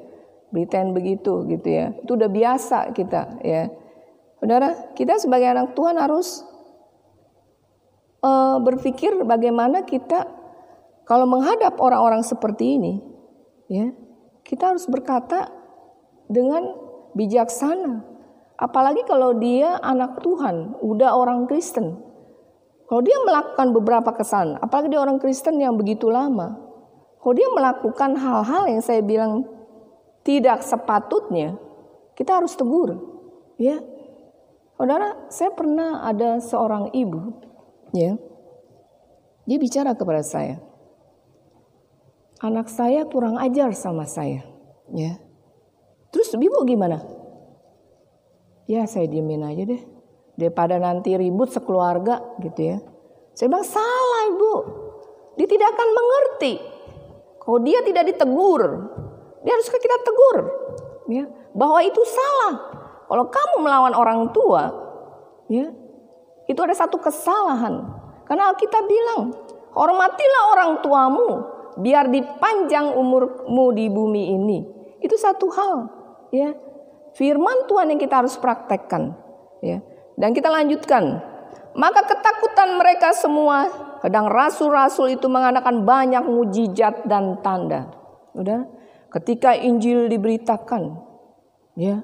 beritain begitu gitu ya. Itu udah biasa kita, ya. Saudara, kita sebagai anak Tuhan harus berpikir bagaimana kita kalau menghadap orang-orang seperti ini, ya, kita harus berkata dengan bijaksana. Apalagi kalau dia anak Tuhan, udah orang Kristen. Kalau dia melakukan beberapa kesalahan, apalagi dia orang Kristen yang begitu lama. Kalau dia melakukan hal-hal yang saya bilang tidak sepatutnya, kita harus tegur. Ya, saudara, saya pernah ada seorang ibu, ya, dia bicara kepada saya, anak saya kurang ajar sama saya, ya. Terus ibu gimana? Ya, saya diemin aja deh, daripada nanti ribut sekeluarga gitu ya. Saya bilang salah, ibu, dia tidak akan mengerti. Kalau dia tidak ditegur, dia harus kita tegur, ya, bahwa itu salah. Kalau kamu melawan orang tua, ya, itu ada satu kesalahan. Karena Alkitab bilang, hormatilah orang tuamu, biar dipanjang umurmu di bumi ini. Itu satu hal, ya. Firman Tuhan yang kita harus praktekkan, ya. Dan kita lanjutkan. Maka ketakutan mereka semua, kadang rasul-rasul itu mengadakan banyak mujizat dan tanda. Udah, ketika Injil diberitakan, ya,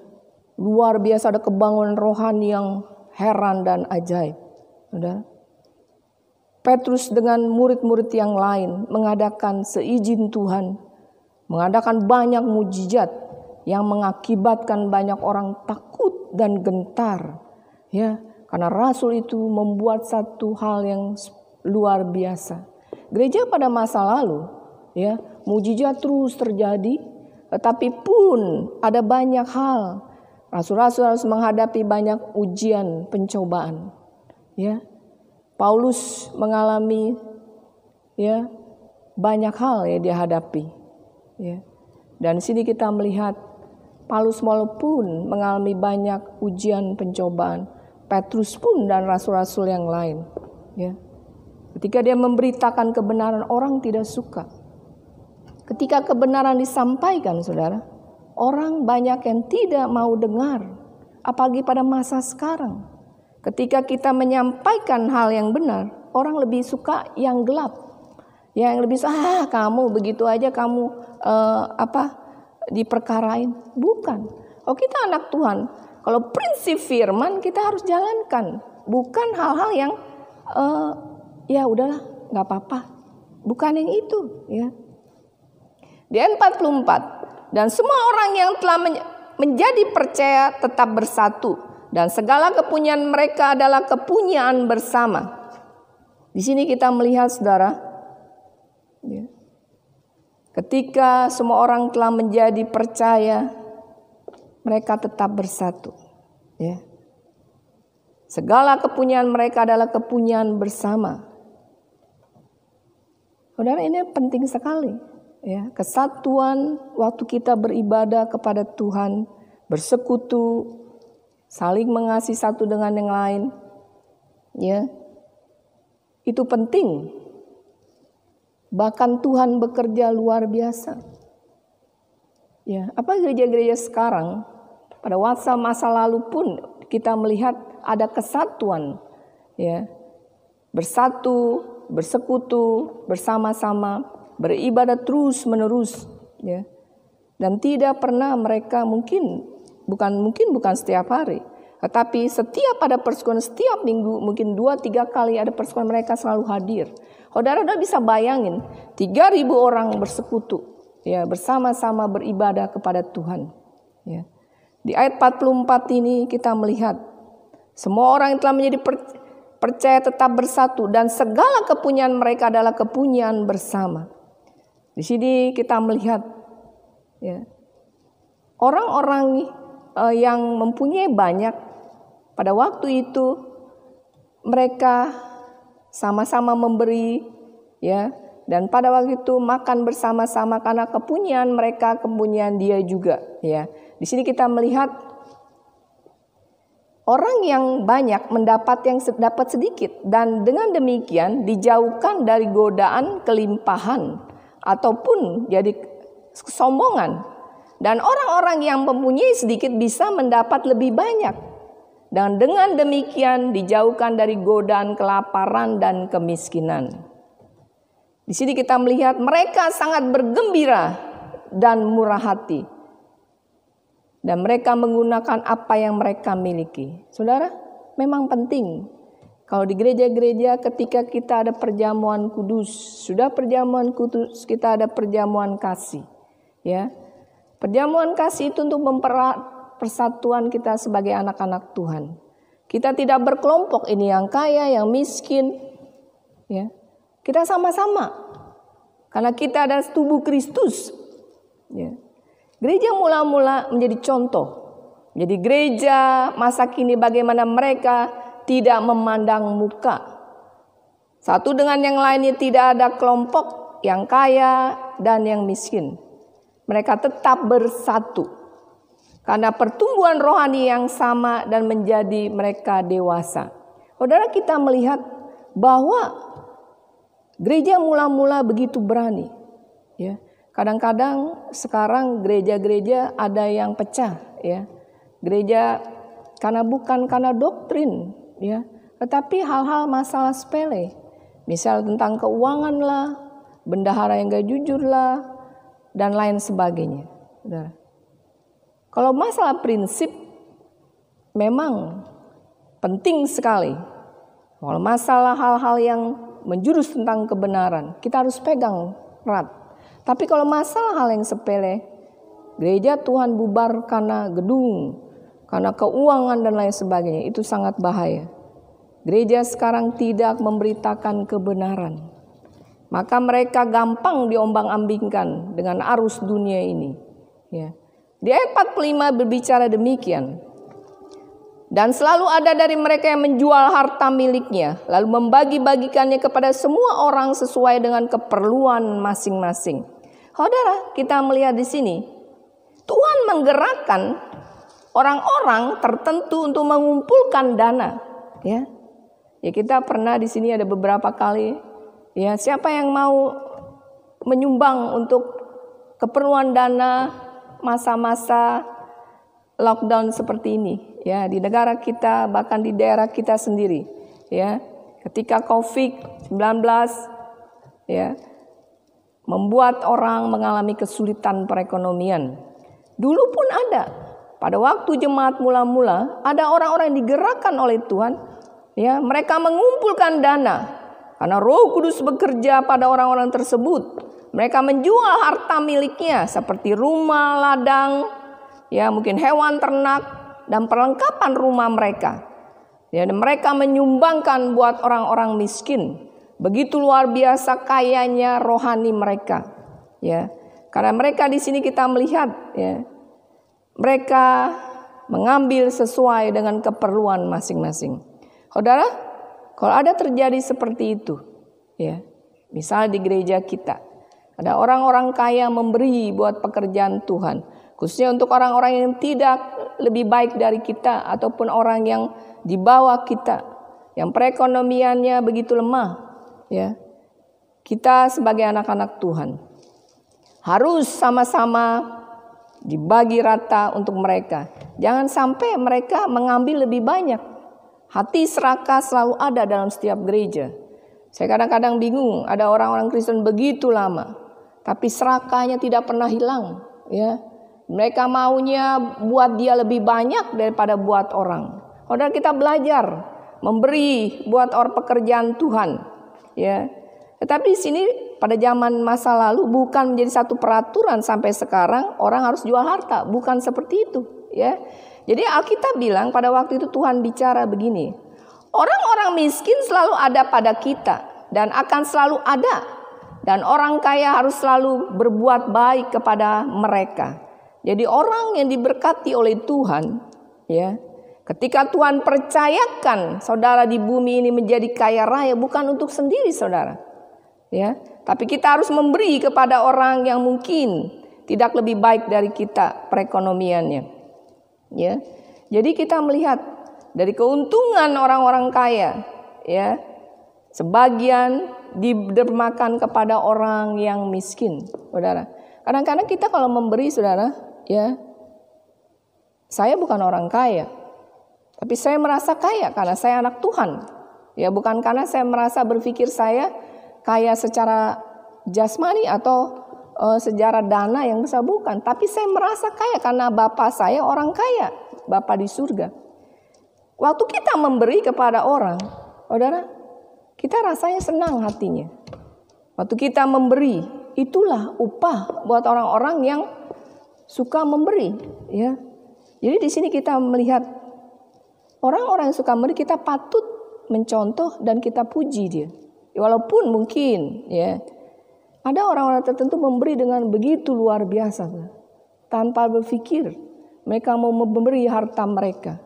luar biasa ada kebangunan rohani yang heran dan ajaib. Udah. Petrus dengan murid-murid yang lain mengadakan seizin Tuhan, mengadakan banyak mujizat yang mengakibatkan banyak orang takut dan gentar, ya. Karena rasul itu membuat satu hal yang luar biasa. Gereja pada masa lalu, ya, mujizat terus terjadi, tetapi pun ada banyak hal Rasul-rasul harus menghadapi banyak ujian, pencobaan. Ya, Paulus mengalami ya banyak hal ya dia hadapi. Ya, dan di sini kita melihat Paulus walaupun mengalami banyak ujian, pencobaan, Petrus pun dan rasul-rasul yang lain. Ya, ketika dia memberitakan kebenaran, orang tidak suka. Ketika kebenaran disampaikan, saudara, orang banyak yang tidak mau dengar. Apalagi pada masa sekarang. Ketika kita menyampaikan hal yang benar, orang lebih suka yang gelap. Yang lebih suka, kamu begitu aja kamu diperkarain. Bukan. Oh, kita anak Tuhan. Kalau prinsip firman kita harus jalankan. Bukan hal-hal yang ya udahlah gak apa-apa. Bukan yang itu. Ya. Di ayat 44, dan semua orang yang telah menjadi percaya tetap bersatu, dan segala kepunyaan mereka adalah kepunyaan bersama. Di sini kita melihat, saudara, ya, ketika semua orang telah menjadi percaya, mereka tetap bersatu. Ya. Segala kepunyaan mereka adalah kepunyaan bersama. Saudara, ini penting sekali. Ya, kesatuan waktu kita beribadah kepada Tuhan, bersekutu, saling mengasihi satu dengan yang lain, ya, itu penting. Bahkan Tuhan bekerja luar biasa. Ya, apa gereja-gereja sekarang pada masa lalu pun kita melihat ada kesatuan, ya, bersatu, bersekutu, bersama-sama. Beribadah terus menerus, ya, dan tidak pernah mereka bukan setiap hari, tetapi setiap ada persekutuan, setiap minggu mungkin 2-3 kali ada persekutuan, mereka selalu hadir. Saudara bisa bayangin 3.000 orang bersekutu, ya, bersama-sama beribadah kepada Tuhan. Ya. Di ayat 44 ini kita melihat semua orang yang telah menjadi percaya tetap bersatu, dan segala kepunyaan mereka adalah kepunyaan bersama. Di sini kita melihat, ya, orang-orang yang mempunyai banyak pada waktu itu mereka sama-sama memberi, ya, dan pada waktu itu makan bersama-sama karena kepunyaan mereka, kepunyaan dia juga, ya. Di sini kita melihat orang yang banyak dapat sedikit, dan dengan demikian dijauhkan dari godaan kelimpahan ataupun jadi kesombongan. Dan orang-orang yang mempunyai sedikit bisa mendapat lebih banyak. Dan dengan demikian dijauhkan dari godaan kelaparan dan kemiskinan. Di sini kita melihat mereka sangat bergembira dan murah hati. Dan mereka menggunakan apa yang mereka miliki. Saudara, memang penting. Kalau di gereja-gereja ketika kita ada perjamuan kudus, sudah perjamuan kudus, kita ada perjamuan kasih. Ya. Perjamuan kasih itu untuk mempererat persatuan kita sebagai anak-anak Tuhan. Kita tidak berkelompok, ini yang kaya, yang miskin. Ya. Kita sama-sama. Karena kita ada tubuh Kristus. Ya. Gereja mula-mula menjadi contoh. Jadi gereja masa kini bagaimana mereka tidak memandang muka. Satu dengan yang lainnya, tidak ada kelompok yang kaya dan yang miskin. Mereka tetap bersatu. Karena pertumbuhan rohani yang sama dan menjadi mereka dewasa. Saudara, kita melihat bahwa gereja mula-mula begitu berani. Ya. Kadang-kadang sekarang gereja-gereja ada yang pecah. Ya. Gereja bukan karena doktrin. Ya, tetapi hal-hal masalah sepele, misal tentang keuangan lah, bendahara yang gak jujur lah, dan lain sebagainya. Saudara. Kalau masalah prinsip, memang penting sekali. Kalau masalah hal-hal yang menjurus tentang kebenaran, kita harus pegang erat. Tapi kalau masalah hal yang sepele, gereja Tuhan bubar karena gedung, karena keuangan dan lain sebagainya, itu sangat bahaya. Gereja sekarang tidak memberitakan kebenaran. Maka mereka gampang diombang-ambingkan dengan arus dunia ini. Ya. Di ayat 45 berbicara demikian. Dan selalu ada dari mereka yang menjual harta miliknya, lalu membagi-bagikannya kepada semua orang sesuai dengan keperluan masing-masing. Saudara, kita melihat di sini, Tuhan menggerakkan orang-orang tertentu untuk mengumpulkan dana. Ya, kita pernah di sini ada beberapa kali. Ya, siapa yang mau menyumbang untuk keperluan dana masa-masa lockdown seperti ini, ya, di negara kita, bahkan di daerah kita sendiri, ya, ketika COVID-19, ya, membuat orang mengalami kesulitan perekonomian. Dulu pun ada, pada waktu jemaat mula-mula, ada orang-orang yang digerakkan oleh Tuhan, ya, mereka mengumpulkan dana, karena Roh Kudus bekerja pada orang-orang tersebut. Mereka menjual harta miliknya, seperti rumah, ladang, ya, mungkin hewan ternak dan perlengkapan rumah mereka. Ya, dan mereka menyumbangkan buat orang-orang miskin. Begitu luar biasa kayanya rohani mereka. Ya, karena mereka di sini kita melihat, ya, mereka mengambil sesuai dengan keperluan masing-masing. Saudara, kalau ada terjadi seperti itu, ya, misal di gereja kita, ada orang-orang kaya memberi buat pekerjaan Tuhan. Khususnya untuk orang-orang yang tidak lebih baik dari kita ataupun orang yang di bawah kita, yang perekonomiannya begitu lemah, ya. Kita sebagai anak-anak Tuhan harus sama-sama dibagi rata untuk mereka. Jangan sampai mereka mengambil lebih banyak. Hati serakah selalu ada dalam setiap gereja. Saya kadang-kadang bingung, ada orang-orang Kristen begitu lama, tapi serakahnya tidak pernah hilang, ya. Mereka maunya buat dia lebih banyak daripada buat orang. Saudara, kita belajar memberi buat orang pekerjaan Tuhan, ya. Tetapi di sini pada zaman masa lalu bukan menjadi satu peraturan sampai sekarang orang harus jual harta, bukan seperti itu, ya. Jadi Alkitab bilang pada waktu itu Tuhan bicara begini, orang-orang miskin selalu ada pada kita dan akan selalu ada, dan orang kaya harus selalu berbuat baik kepada mereka. Jadi orang yang diberkati oleh Tuhan, ya, ketika Tuhan percayakan saudara di bumi ini menjadi kaya raya, bukan untuk sendiri saudara, ya, tapi kita harus memberi kepada orang yang mungkin tidak lebih baik dari kita perekonomiannya, ya. Jadi kita melihat dari keuntungan orang-orang kaya, ya, sebagian didermakan kepada orang yang miskin, saudara. Kadang-kadang kita kalau memberi, saudara, ya, saya bukan orang kaya, tapi saya merasa kaya karena saya anak Tuhan. Ya, bukan karena saya merasa berpikir saya kaya secara jasmani atau secara dana yang besar, bukan. Tapi saya merasa kaya karena Bapa saya orang kaya, Bapa di surga. Waktu kita memberi kepada orang, saudara, kita rasanya senang hatinya. Waktu kita memberi, itulah upah buat orang-orang yang suka memberi, ya. Jadi di sini kita melihat orang-orang yang suka memberi, kita patut mencontoh dan kita puji dia. Walaupun mungkin, ya, ada orang-orang tertentu memberi dengan begitu luar biasa, tanpa berpikir mereka mau memberi harta mereka,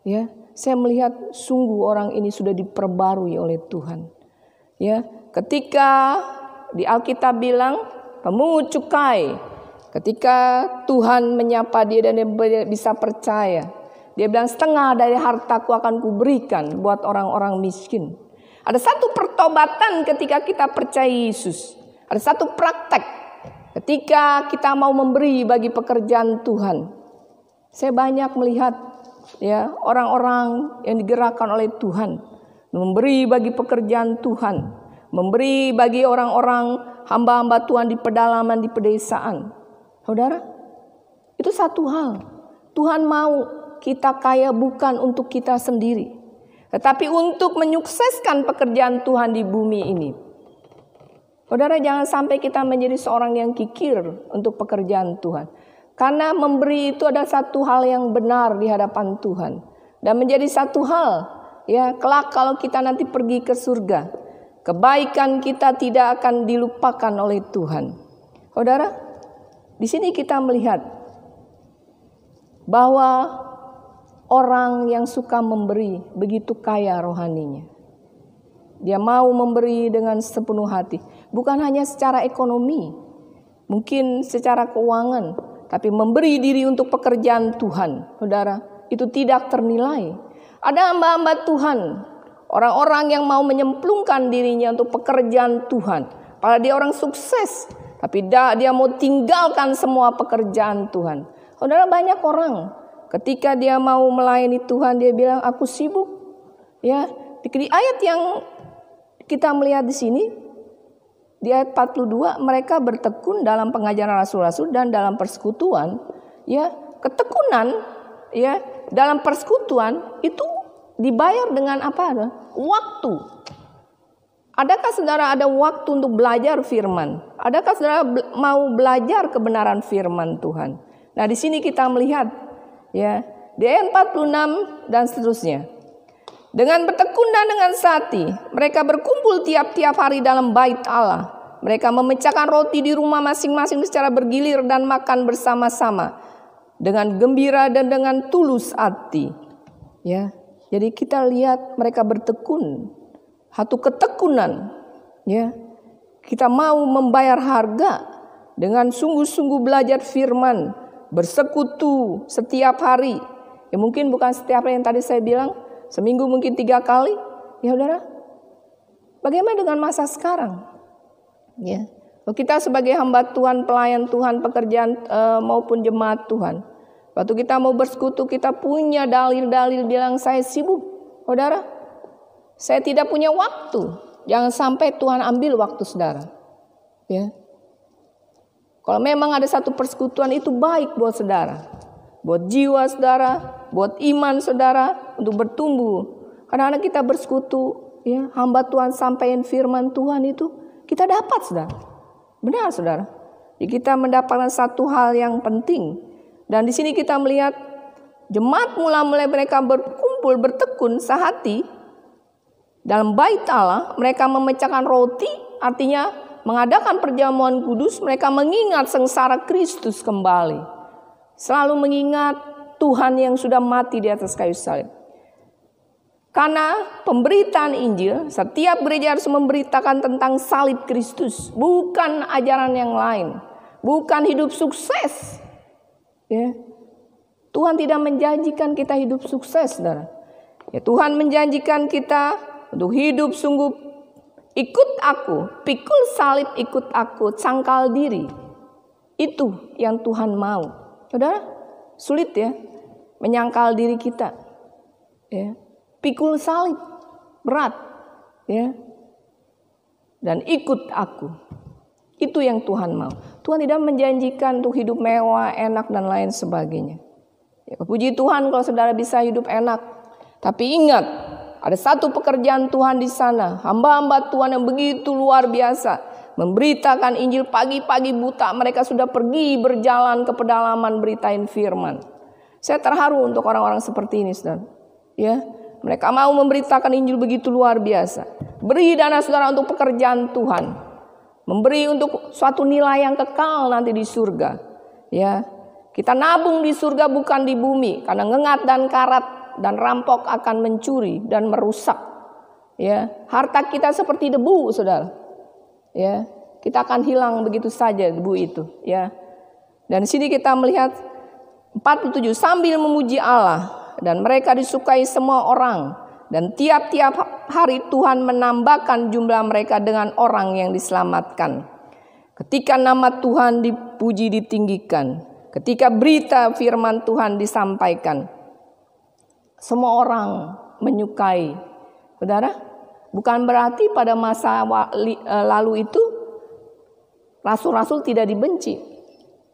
ya. Saya melihat sungguh orang ini sudah diperbarui oleh Tuhan, ya. Ketika di Alkitab bilang pemungut cukai, ketika Tuhan menyapa dia dan dia bisa percaya, dia bilang setengah dari hartaku akan kuberikan buat orang-orang miskin. Ada satu pertobatan ketika kita percaya Yesus. Ada satu praktek ketika kita mau memberi bagi pekerjaan Tuhan. Saya banyak melihat, ya, orang-orang yang digerakkan oleh Tuhan memberi bagi pekerjaan Tuhan, memberi bagi orang-orang hamba-hamba Tuhan di pedalaman, di pedesaan. Saudara, itu satu hal. Tuhan mau kita kaya bukan untuk kita sendiri, tetapi untuk menyukseskan pekerjaan Tuhan di bumi ini. Saudara, jangan sampai kita menjadi seorang yang kikir untuk pekerjaan Tuhan. Karena memberi itu adalah satu hal yang benar di hadapan Tuhan. Dan menjadi satu hal, ya, kelak kalau kita nanti pergi ke surga, kebaikan kita tidak akan dilupakan oleh Tuhan. Saudara, di sini kita melihat bahwa orang yang suka memberi begitu kaya rohaninya. Dia mau memberi dengan sepenuh hati, bukan hanya secara ekonomi, mungkin secara keuangan, tapi memberi diri untuk pekerjaan Tuhan. Saudara, itu tidak ternilai. Ada hamba-hamba Tuhan, orang-orang yang mau menyemplungkan dirinya untuk pekerjaan Tuhan. Padahal dia orang sukses, tapi dia mau tinggalkan semua pekerjaan Tuhan. Saudara, banyak orang ketika dia mau melayani Tuhan, dia bilang aku sibuk. Ya, di ayat yang kita melihat di sini, di ayat 42, mereka bertekun dalam pengajaran rasul-rasul dan dalam persekutuan. Ya, ketekunan ya dalam persekutuan itu dibayar dengan apa? Waktu. Adakah saudara ada waktu untuk belajar firman? Adakah saudara mau belajar kebenaran firman Tuhan? Nah, di sini kita melihat ya, di ayat 46 dan seterusnya. Dengan bertekun dan dengan sehati, mereka berkumpul tiap-tiap hari dalam bait Allah. Mereka memecahkan roti di rumah masing-masing secara bergilir dan makan bersama-sama dengan gembira dan dengan tulus hati. Ya, jadi kita lihat mereka bertekun, satu ketekunan. Ya, kita mau membayar harga dengan sungguh-sungguh belajar firman, bersekutu setiap hari. Ya, mungkin bukan setiap hari yang tadi saya bilang, seminggu mungkin 3 kali. Ya saudara, bagaimana dengan masa sekarang? Ya, kalau kita sebagai hamba Tuhan, pelayan Tuhan, pekerjaan maupun jemaat Tuhan, waktu kita mau bersekutu, kita punya dalil-dalil bilang saya sibuk. Saudara, saya tidak punya waktu. Jangan sampai Tuhan ambil waktu saudara. Ya, kalau memang ada satu persekutuan itu baik buat saudara, buat jiwa saudara, buat iman saudara untuk bertumbuh. Karena kita bersekutu, ya, hamba Tuhan sampaikan firman Tuhan itu kita dapat saudara. Benar saudara. Jadi kita mendapatkan satu hal yang penting. Dan di sini kita melihat jemaat mulai mereka berkumpul bertekun sehati dalam bait Allah. Mereka memecahkan roti, artinya mengadakan perjamuan kudus. Mereka mengingat sengsara Kristus kembali. Selalu mengingat Tuhan yang sudah mati di atas kayu salib. Karena pemberitaan Injil, setiap gereja harus memberitakan tentang salib Kristus, bukan ajaran yang lain, bukan hidup sukses. Ya. Tuhan tidak menjanjikan kita hidup sukses, saudara. Ya, Tuhan menjanjikan kita untuk hidup sungguh ikut aku, pikul salib ikut aku, sangkal diri. Itu yang Tuhan mau. Saudara, sulit ya menyangkal diri kita. Ya. Pikul salib, berat, ya. Dan ikut aku. Itu yang Tuhan mau. Tuhan tidak menjanjikan untuk hidup mewah, enak dan lain sebagainya. Ya, puji Tuhan kalau saudara bisa hidup enak. Tapi ingat, ada satu pekerjaan Tuhan di sana. Hamba-hamba Tuhan yang begitu luar biasa, memberitakan Injil pagi-pagi buta. Mereka sudah pergi berjalan ke pedalaman beritain firman. Saya terharu untuk orang-orang seperti ini, saudara. Ya. Mereka mau memberitakan Injil begitu luar biasa. Beri dana saudara untuk pekerjaan Tuhan. Memberi untuk suatu nilai yang kekal nanti di surga. Ya, kita nabung di surga bukan di bumi. Karena ngengat dan karat dan rampok akan mencuri dan merusak. Ya, harta kita seperti debu saudara. Ya, kita akan hilang begitu saja debu itu. Ya, dan di sini kita melihat 47 sambil memuji Allah. Dan mereka disukai semua orang. Dan tiap-tiap hari Tuhan menambahkan jumlah mereka dengan orang yang diselamatkan. Ketika nama Tuhan dipuji ditinggikan. Ketika berita firman Tuhan disampaikan. Semua orang menyukai. Saudara, bukan berarti pada masa lalu itu rasul-rasul tidak dibenci.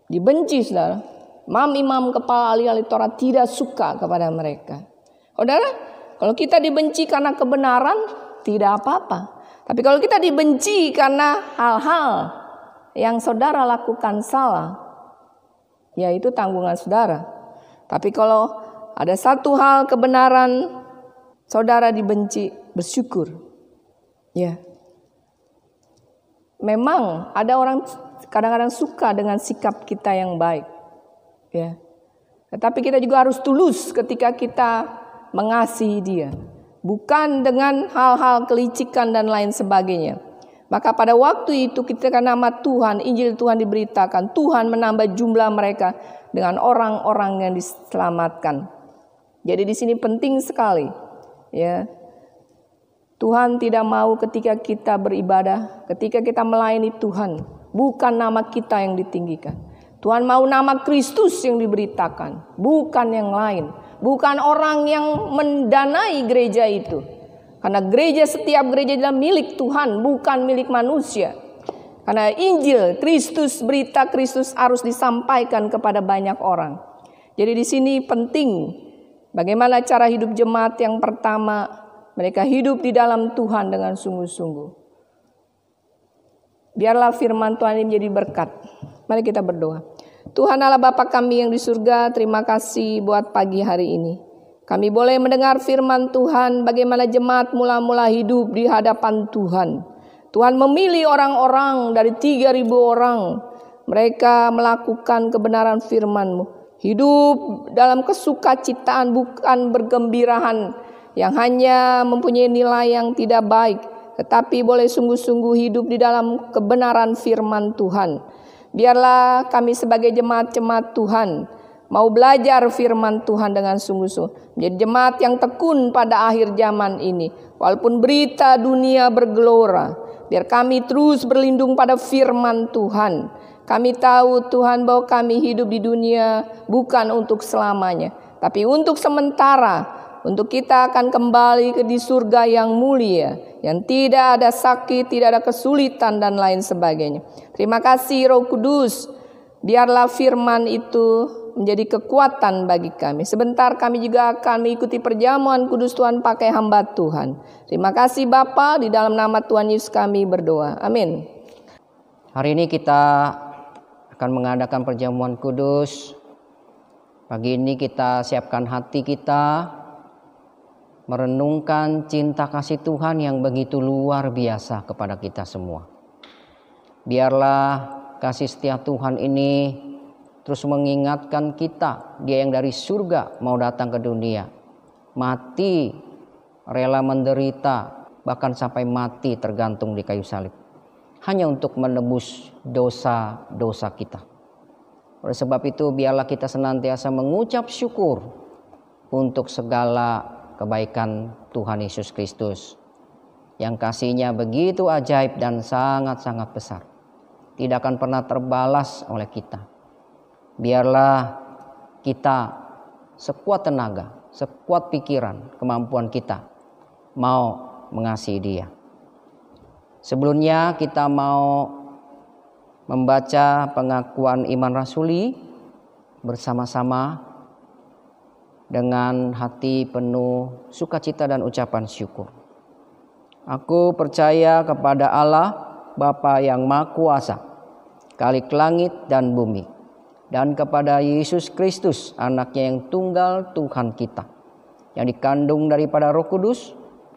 Dibenci saudara. Imam kepala ahli Taurat tidak suka kepada mereka. Saudara, kalau kita dibenci karena kebenaran, tidak apa-apa. Tapi kalau kita dibenci karena hal-hal yang saudara lakukan salah, ya itu tanggungan saudara. Tapi kalau ada satu hal kebenaran, saudara dibenci, bersyukur. Ya. Memang ada orang kadang-kadang suka dengan sikap kita yang baik. Ya. Tetapi kita juga harus tulus ketika kita mengasihi dia. Bukan dengan hal-hal kelicikan dan lain sebagainya. Maka pada waktu itu ketika nama Tuhan, Injil Tuhan diberitakan, Tuhan menambah jumlah mereka dengan orang-orang yang diselamatkan. Jadi di sini penting sekali, ya. Tuhan tidak mau ketika kita beribadah, ketika kita melayani Tuhan, bukan nama kita yang ditinggikan. Tuhan mau nama Kristus yang diberitakan, bukan yang lain. Bukan orang yang mendanai gereja itu. Karena setiap gereja adalah milik Tuhan, bukan milik manusia. Karena Injil, Kristus, berita Kristus harus disampaikan kepada banyak orang. Jadi di sini penting bagaimana cara hidup jemaat. Yang pertama, mereka hidup di dalam Tuhan dengan sungguh-sungguh. Biarlah firman Tuhan ini menjadi berkat. Mari kita berdoa. Tuhan Allah Bapa kami yang di surga, terima kasih buat pagi hari ini. Kami boleh mendengar firman Tuhan, bagaimana jemaat mula-mula hidup di hadapan Tuhan. Tuhan memilih orang-orang dari 3.000 orang. Mereka melakukan kebenaran firman-Mu. Hidup dalam kesukacitaan, bukan bergembirahan yang hanya mempunyai nilai yang tidak baik. Tetapi boleh sungguh-sungguh hidup di dalam kebenaran firman Tuhan. Biarlah kami sebagai jemaat-jemaat Tuhan mau belajar firman Tuhan dengan sungguh-sungguh. Menjadi jemaat yang tekun pada akhir zaman ini. Walaupun berita dunia bergelora, biar kami terus berlindung pada firman Tuhan. Kami tahu Tuhan bahwa kami hidup di dunia bukan untuk selamanya, tapi untuk sementara. Untuk kita akan kembali ke di surga yang mulia, yang tidak ada sakit, tidak ada kesulitan dan lain sebagainya. Terima kasih Roh Kudus. Biarlah firman itu menjadi kekuatan bagi kami. Sebentar kami juga akan mengikuti perjamuan kudus Tuhan pakai hamba Tuhan. Terima kasih Bapa, di dalam nama Tuhan Yesus kami berdoa. Amin. Hari ini kita akan mengadakan perjamuan kudus. Pagi ini kita siapkan hati kita, merenungkan cinta kasih Tuhan yang begitu luar biasa kepada kita semua. Biarlah kasih setia Tuhan ini terus mengingatkan kita, Dia yang dari surga mau datang ke dunia, mati, rela menderita, bahkan sampai mati tergantung di kayu salib, hanya untuk menebus dosa-dosa kita. Oleh sebab itu biarlah kita senantiasa mengucap syukur untuk segala kebaikan Tuhan Yesus Kristus yang kasih-Nya begitu ajaib dan sangat-sangat besar, tidak akan pernah terbalas oleh kita. Biarlah kita sekuat tenaga, sekuat pikiran, kemampuan kita mau mengasihi Dia. Sebelumnya kita mau membaca pengakuan iman rasuli bersama-sama dengan hati penuh sukacita dan ucapan syukur. Aku percaya kepada Allah, Bapa yang Maha Kuasa, Khalik langit dan bumi, dan kepada Yesus Kristus, Anaknya yang tunggal Tuhan kita, yang dikandung daripada Roh Kudus,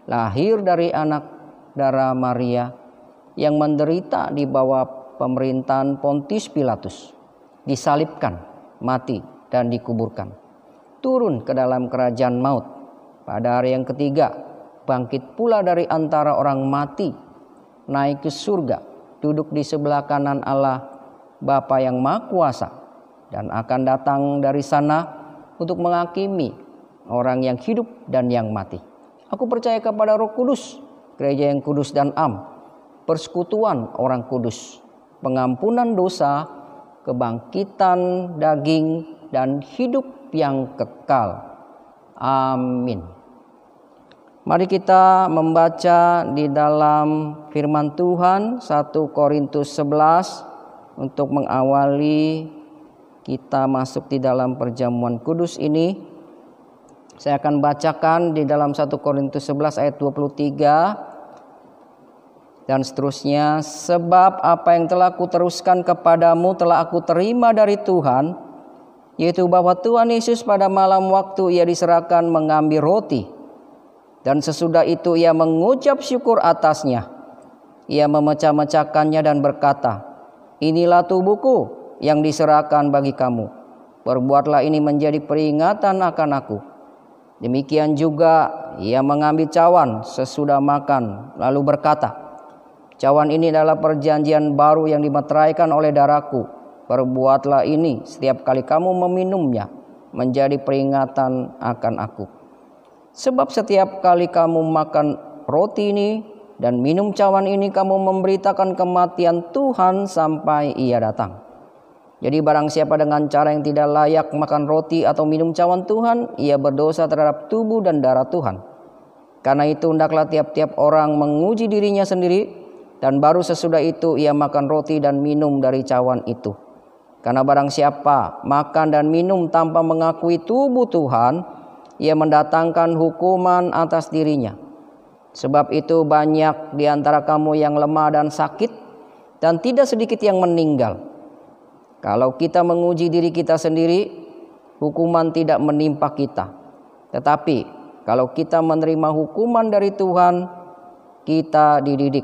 lahir dari anak darah Maria, yang menderita di bawah pemerintahan Pontius Pilatus, disalibkan, mati, dan dikuburkan, turun ke dalam kerajaan maut, pada hari yang ketiga bangkit pula dari antara orang mati, naik ke surga, duduk di sebelah kanan Allah Bapa yang Maha Kuasa, dan akan datang dari sana untuk menghakimi orang yang hidup dan yang mati. Aku percaya kepada Roh Kudus, gereja yang kudus dan am, persekutuan orang kudus, pengampunan dosa, kebangkitan daging, dan hidup yang kekal. Amin. Mari kita membaca di dalam firman Tuhan 1 Korintus 11 untuk mengawali kita masuk di dalam perjamuan kudus ini. Saya akan bacakan di dalam 1 Korintus 11 ayat 23 dan seterusnya. Sebab apa yang telah kuteruskan kepadamu telah aku terima dari Tuhan, yaitu bahwa Tuhan Yesus pada malam waktu Ia diserahkan mengambil roti, dan sesudah itu Ia mengucap syukur atasnya. Ia memecah-mecahkannya dan berkata, inilah tubuhku yang diserahkan bagi kamu. perbuatlah ini menjadi peringatan akan aku. Demikian juga ia mengambil cawan sesudah makan, lalu berkata, cawan ini adalah perjanjian baru yang dimeteraikan oleh darahku. Perbuatlah ini setiap kali kamu meminumnya menjadi peringatan akan aku. Sebab setiap kali kamu makan roti ini dan minum cawan ini, kamu memberitakan kematian Tuhan sampai ia datang. Jadi barang siapa dengan cara yang tidak layak makan roti atau minum cawan Tuhan, ia berdosa terhadap tubuh dan darah Tuhan. Karena itu hendaklah tiap-tiap orang menguji dirinya sendiri, dan baru sesudah itu ia makan roti dan minum dari cawan itu. Karena barang siapa makan dan minum tanpa mengakui tubuh Tuhan, ia mendatangkan hukuman atas dirinya. Sebab itu banyak di antara kamu yang lemah dan sakit, dan tidak sedikit yang meninggal. Kalau kita menguji diri kita sendiri, hukuman tidak menimpa kita. Tetapi kalau kita menerima hukuman dari Tuhan, kita dididik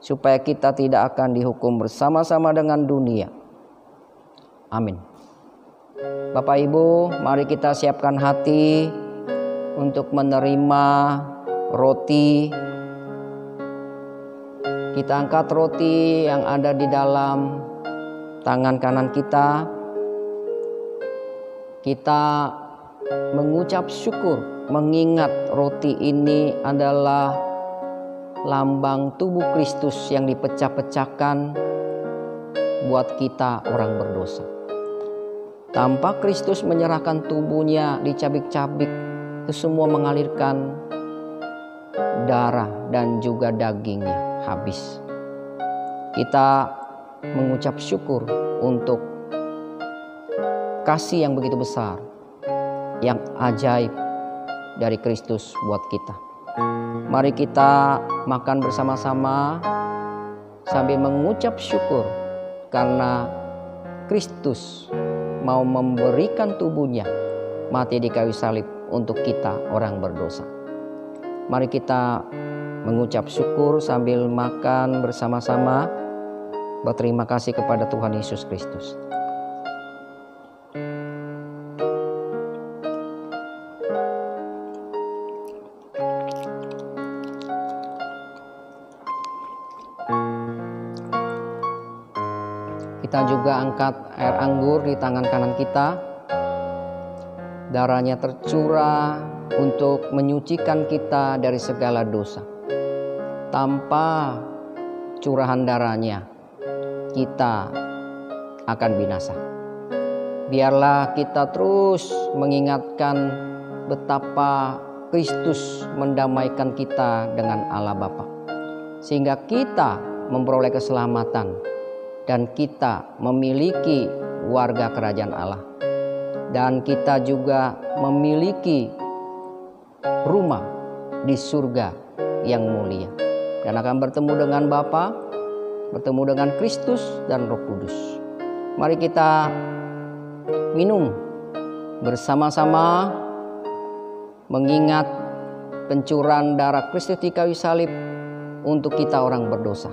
supaya kita tidak akan dihukum bersama-sama dengan dunia. Amin. Bapak Ibu, mari kita siapkan hati untuk menerima roti. Kita angkat roti yang ada di dalam tangan kanan kita. Kita mengucap syukur, mengingat roti ini adalah lambang tubuh Kristus yang dipecah-pecahkan buat kita orang berdosa. Tanpa Kristus menyerahkan tubuhnya dicabik-cabik, itu semua mengalirkan darah dan juga dagingnya habis. Kita mengucap syukur untuk kasih yang begitu besar, yang ajaib dari Kristus buat kita. Mari kita makan bersama-sama sambil mengucap syukur karena Kristus mau memberikan tubuhnya mati di kayu salib untuk kita orang berdosa. Mari kita mengucap syukur sambil makan bersama-sama, berterima kasih kepada Tuhan Yesus Kristus. Kita juga angkat air anggur di tangan kanan kita. Darahnya tercurah untuk menyucikan kita dari segala dosa. Tanpa curahan darahnya, kita akan binasa. Biarlah kita terus mengingatkan betapa Kristus mendamaikan kita dengan Allah Bapa, sehingga kita memperoleh keselamatan dan kita memiliki warga kerajaan Allah, dan kita juga memiliki rumah di surga yang mulia, dan akan bertemu dengan Bapa, bertemu dengan Kristus dan Roh Kudus. Mari kita minum bersama-sama mengingat pencurahan darah Kristus di kayu salib untuk kita orang berdosa.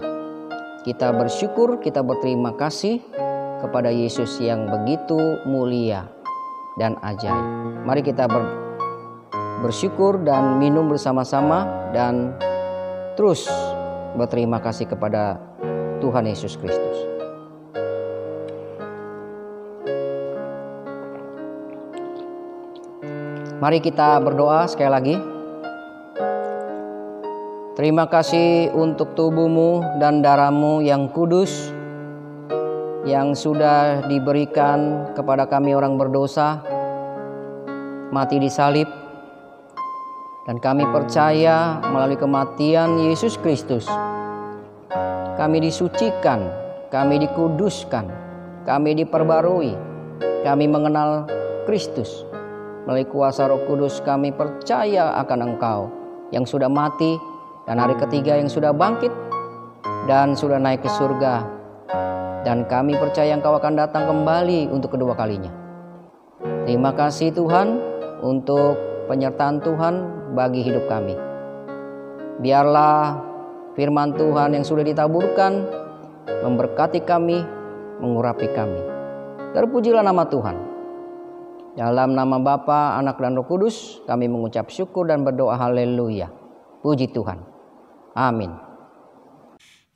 Kita bersyukur, kita berterima kasih kepada Yesus yang begitu mulia dan ajaib. Mari kita bersyukur dan minum bersama-sama dan terus berterima kasih kepada Tuhan Yesus Kristus. Mari kita berdoa sekali lagi. Terima kasih untuk tubuhmu dan darahmu yang kudus, yang sudah diberikan kepada kami orang berdosa, mati di salib. Dan kami percaya melalui kematian Yesus Kristus, kami disucikan, kami dikuduskan, kami diperbarui, kami mengenal Kristus. Melalui kuasa Roh Kudus kami percaya akan Engkau yang sudah mati dan hari ketiga yang sudah bangkit dan sudah naik ke surga. Dan kami percaya Engkau akan datang kembali untuk kedua kalinya. Terima kasih Tuhan untuk penyertaan Tuhan bagi hidup kami. Biarlah firman Tuhan yang sudah ditaburkan memberkati kami, mengurapi kami. Terpujilah nama Tuhan. Dalam nama Bapa, Anak dan Roh Kudus, kami mengucap syukur dan berdoa haleluya. Puji Tuhan. Amin.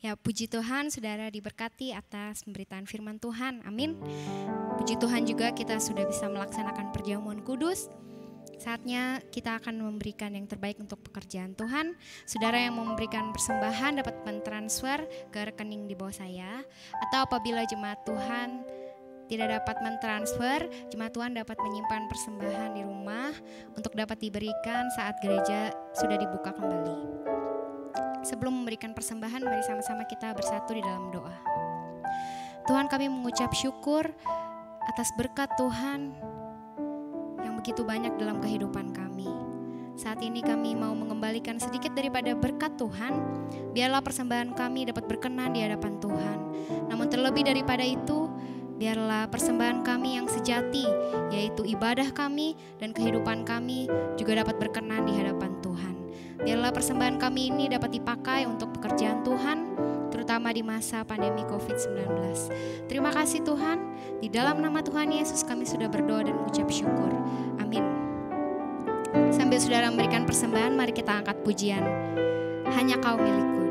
Ya, puji Tuhan, saudara diberkati atas pemberitaan firman Tuhan. Amin. Puji Tuhan juga kita sudah bisa melaksanakan perjamuan kudus. Saatnya kita akan memberikan yang terbaik untuk pekerjaan Tuhan. Saudara yang mau memberikan persembahan dapat mentransfer ke rekening di bawah saya. Atau apabila jemaat Tuhan tidak dapat mentransfer, jemaat Tuhan dapat menyimpan persembahan di rumah untuk dapat diberikan saat gereja sudah dibuka kembali. Sebelum memberikan persembahan, mari sama-sama kita bersatu di dalam doa. Tuhan, kami mengucap syukur atas berkat Tuhan yang begitu banyak dalam kehidupan kami. Saat ini kami mau mengembalikan sedikit daripada berkat Tuhan. Biarlah persembahan kami dapat berkenan di hadapan Tuhan. Namun terlebih daripada itu, biarlah persembahan kami yang sejati, yaitu ibadah kami dan kehidupan kami juga dapat berkenan di hadapan Tuhan. Biarlah persembahan kami ini dapat dipakai untuk pekerjaan Tuhan, terutama di masa pandemi COVID-19. Terima kasih Tuhan, di dalam nama Tuhan Yesus kami sudah berdoa dan mengucap syukur. Amin. Sambil saudara memberikan persembahan, mari kita angkat pujian. Hanya Kau milikku.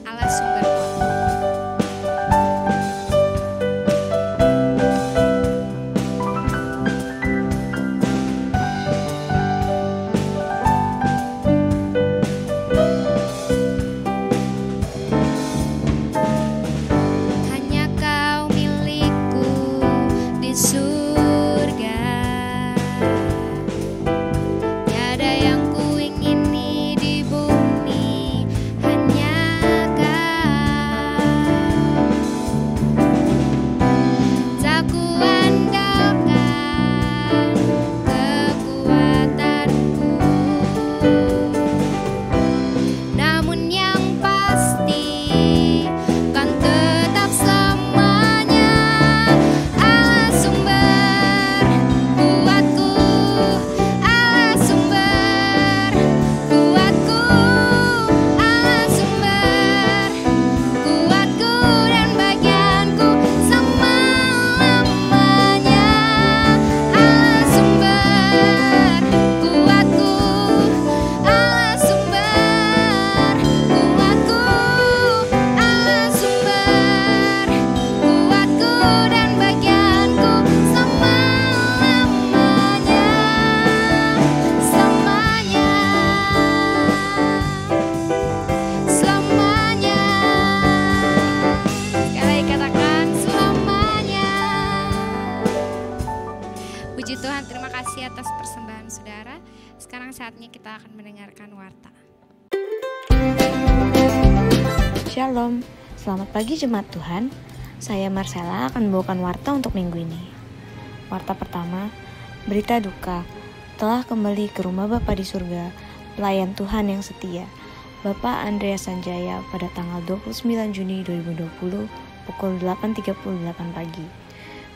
Allah sumber kuasa. Shalom, selamat pagi jemaat Tuhan. Saya Marcella akan membawakan warta untuk minggu ini. Warta pertama, berita duka. Telah kembali ke rumah Bapa di surga, pelayan Tuhan yang setia, Bapak Andreas Sanjaya pada tanggal 29 Juni 2020 pukul 8.38 pagi.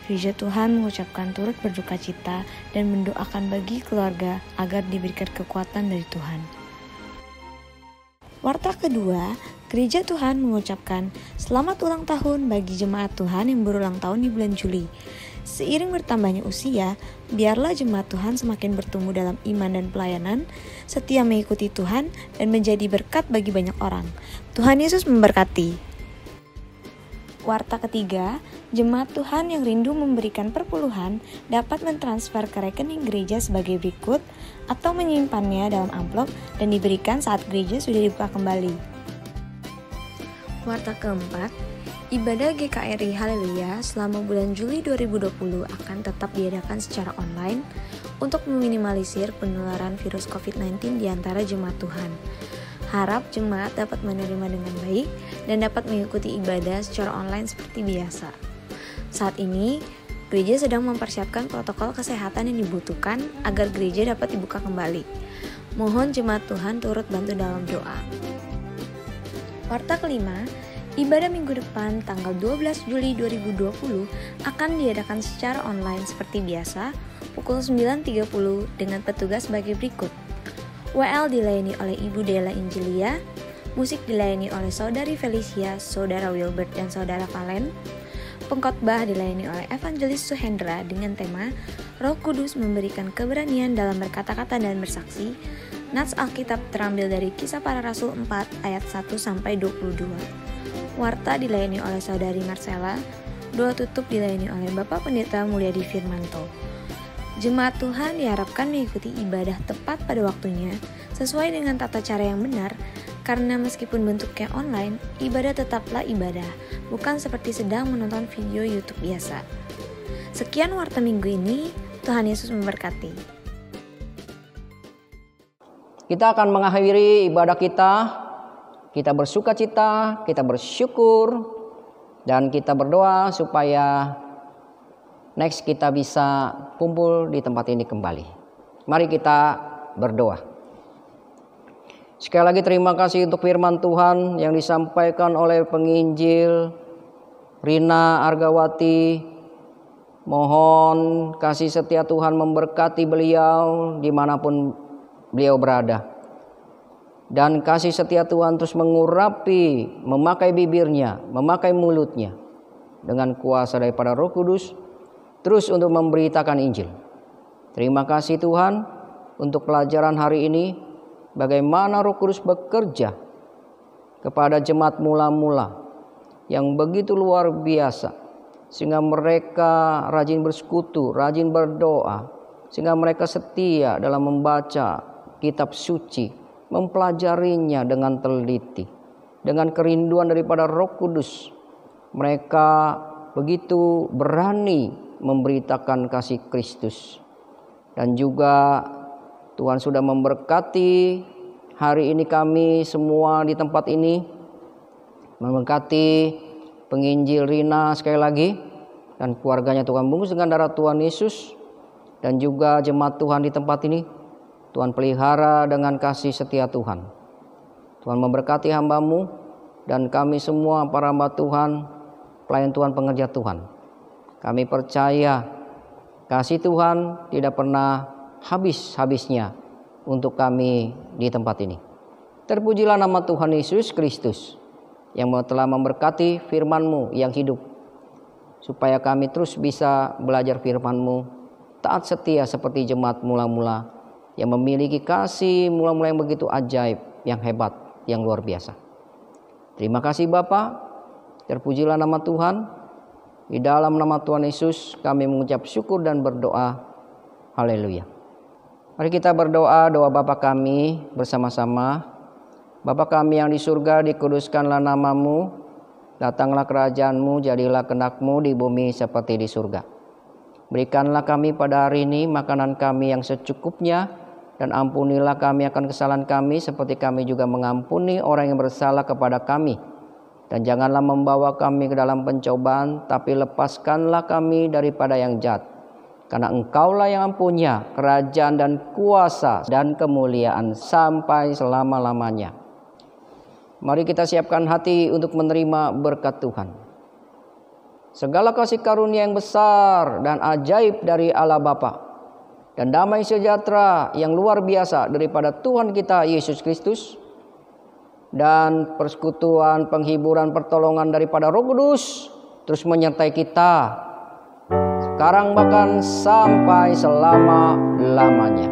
Gereja Tuhan mengucapkan turut berduka cita dan mendoakan bagi keluarga agar diberikan kekuatan dari Tuhan. Warta kedua, Gereja Tuhan mengucapkan selamat ulang tahun bagi jemaat Tuhan yang berulang tahun di bulan Juli. Seiring bertambahnya usia, biarlah jemaat Tuhan semakin bertumbuh dalam iman dan pelayanan, setia mengikuti Tuhan, dan menjadi berkat bagi banyak orang. Tuhan Yesus memberkati. Warta ketiga, jemaat Tuhan yang rindu memberikan perpuluhan dapat mentransfer ke rekening gereja sebagai berikut atau menyimpannya dalam amplop dan diberikan saat gereja sudah dibuka kembali. Warta keempat, ibadah GKRI Haleluya selama bulan Juli 2020 akan tetap diadakan secara online untuk meminimalisir penularan virus COVID-19 di antara jemaat Tuhan. Harap jemaat dapat menerima dengan baik dan dapat mengikuti ibadah secara online seperti biasa. Saat ini, gereja sedang mempersiapkan protokol kesehatan yang dibutuhkan agar gereja dapat dibuka kembali. Mohon jemaat Tuhan turut bantu dalam doa. Warta kelima, ibadah minggu depan tanggal 12 Juli 2020 akan diadakan secara online seperti biasa pukul 9.30 dengan petugas sebagai berikut. WL dilayani oleh Ibu Della Injilia, musik dilayani oleh Saudari Felicia, Saudara Wilbert, dan Saudara Valen. pengkhotbah dilayani oleh Evangelis Suhendra dengan tema Roh Kudus memberikan keberanian dalam berkata-kata dan bersaksi. Nats Alkitab terambil dari Kisah Para Rasul 4 ayat 1-22. Warta dilayani oleh Saudari Marcella. Doa tutup dilayani oleh Bapak Pendeta Mulyadi Firmanto. Jemaat Tuhan diharapkan mengikuti ibadah tepat pada waktunya, sesuai dengan tata cara yang benar, karena meskipun bentuknya online, ibadah tetaplah ibadah, bukan seperti sedang menonton video YouTube biasa. Sekian warta minggu ini, Tuhan Yesus memberkati. Kita akan mengakhiri ibadah kita bersuka cita, kita bersyukur, dan kita berdoa supaya next kita bisa kumpul di tempat ini kembali. Mari kita berdoa. Sekali lagi terima kasih untuk firman Tuhan yang disampaikan oleh penginjil Rina Argawati. Mohon kasih setia Tuhan memberkati beliau dimanapun beliau berada. Dan kasih setia Tuhan terus mengurapi, memakai bibirnya, memakai mulutnya dengan kuasa daripada Roh Kudus, terus untuk memberitakan Injil. Terima kasih Tuhan untuk pelajaran hari ini, bagaimana Roh Kudus bekerja kepada jemaat mula-mula yang begitu luar biasa, sehingga mereka rajin bersekutu, rajin berdoa, sehingga mereka setia dalam membaca kitab suci, mempelajarinya dengan teliti, dengan kerinduan daripada Roh Kudus. Mereka begitu berani memberitakan kasih Kristus. Dan juga Tuhan sudah memberkati hari ini kami semua di tempat ini, memberkati penginjil Rina sekali lagi dan keluarganya. Tuhan bungkus dengan darah Tuhan Yesus, dan juga jemaat Tuhan di tempat ini Tuhan pelihara dengan kasih setia Tuhan. Tuhan memberkati hamba-Mu dan kami semua para hamba Tuhan, pelayan Tuhan, pengerja Tuhan. Kami percaya kasih Tuhan tidak pernah habis-habisnya untuk kami di tempat ini. Terpujilah nama Tuhan Yesus Kristus yang telah memberkati firman-Mu yang hidup, supaya kami terus bisa belajar firman-Mu, taat setia seperti jemaat mula-mula yang memiliki kasih mula-mula yang begitu ajaib, yang hebat, yang luar biasa. Terima kasih Bapa, terpujilah nama Tuhan. Di dalam nama Tuhan Yesus kami mengucap syukur dan berdoa. Haleluya. Mari kita berdoa doa Bapa kami bersama-sama. Bapa kami yang di surga, dikuduskanlah nama-Mu, datanglah kerajaan-Mu, jadilah kehendak-Mu di bumi seperti di surga. Berikanlah kami pada hari ini makanan kami yang secukupnya, dan ampunilah kami akan kesalahan kami seperti kami juga mengampuni orang yang bersalah kepada kami. Dan janganlah membawa kami ke dalam pencobaan, tapi lepaskanlah kami daripada yang jahat. Karena Engkaulah yang punya kerajaan dan kuasa dan kemuliaan sampai selama-lamanya. Mari kita siapkan hati untuk menerima berkat Tuhan. Segala kasih karunia yang besar dan ajaib dari Allah Bapa, dan damai sejahtera yang luar biasa daripada Tuhan kita Yesus Kristus, dan persekutuan, penghiburan, pertolongan daripada Roh Kudus terus menyertai kita sekarang bahkan sampai selama-lamanya.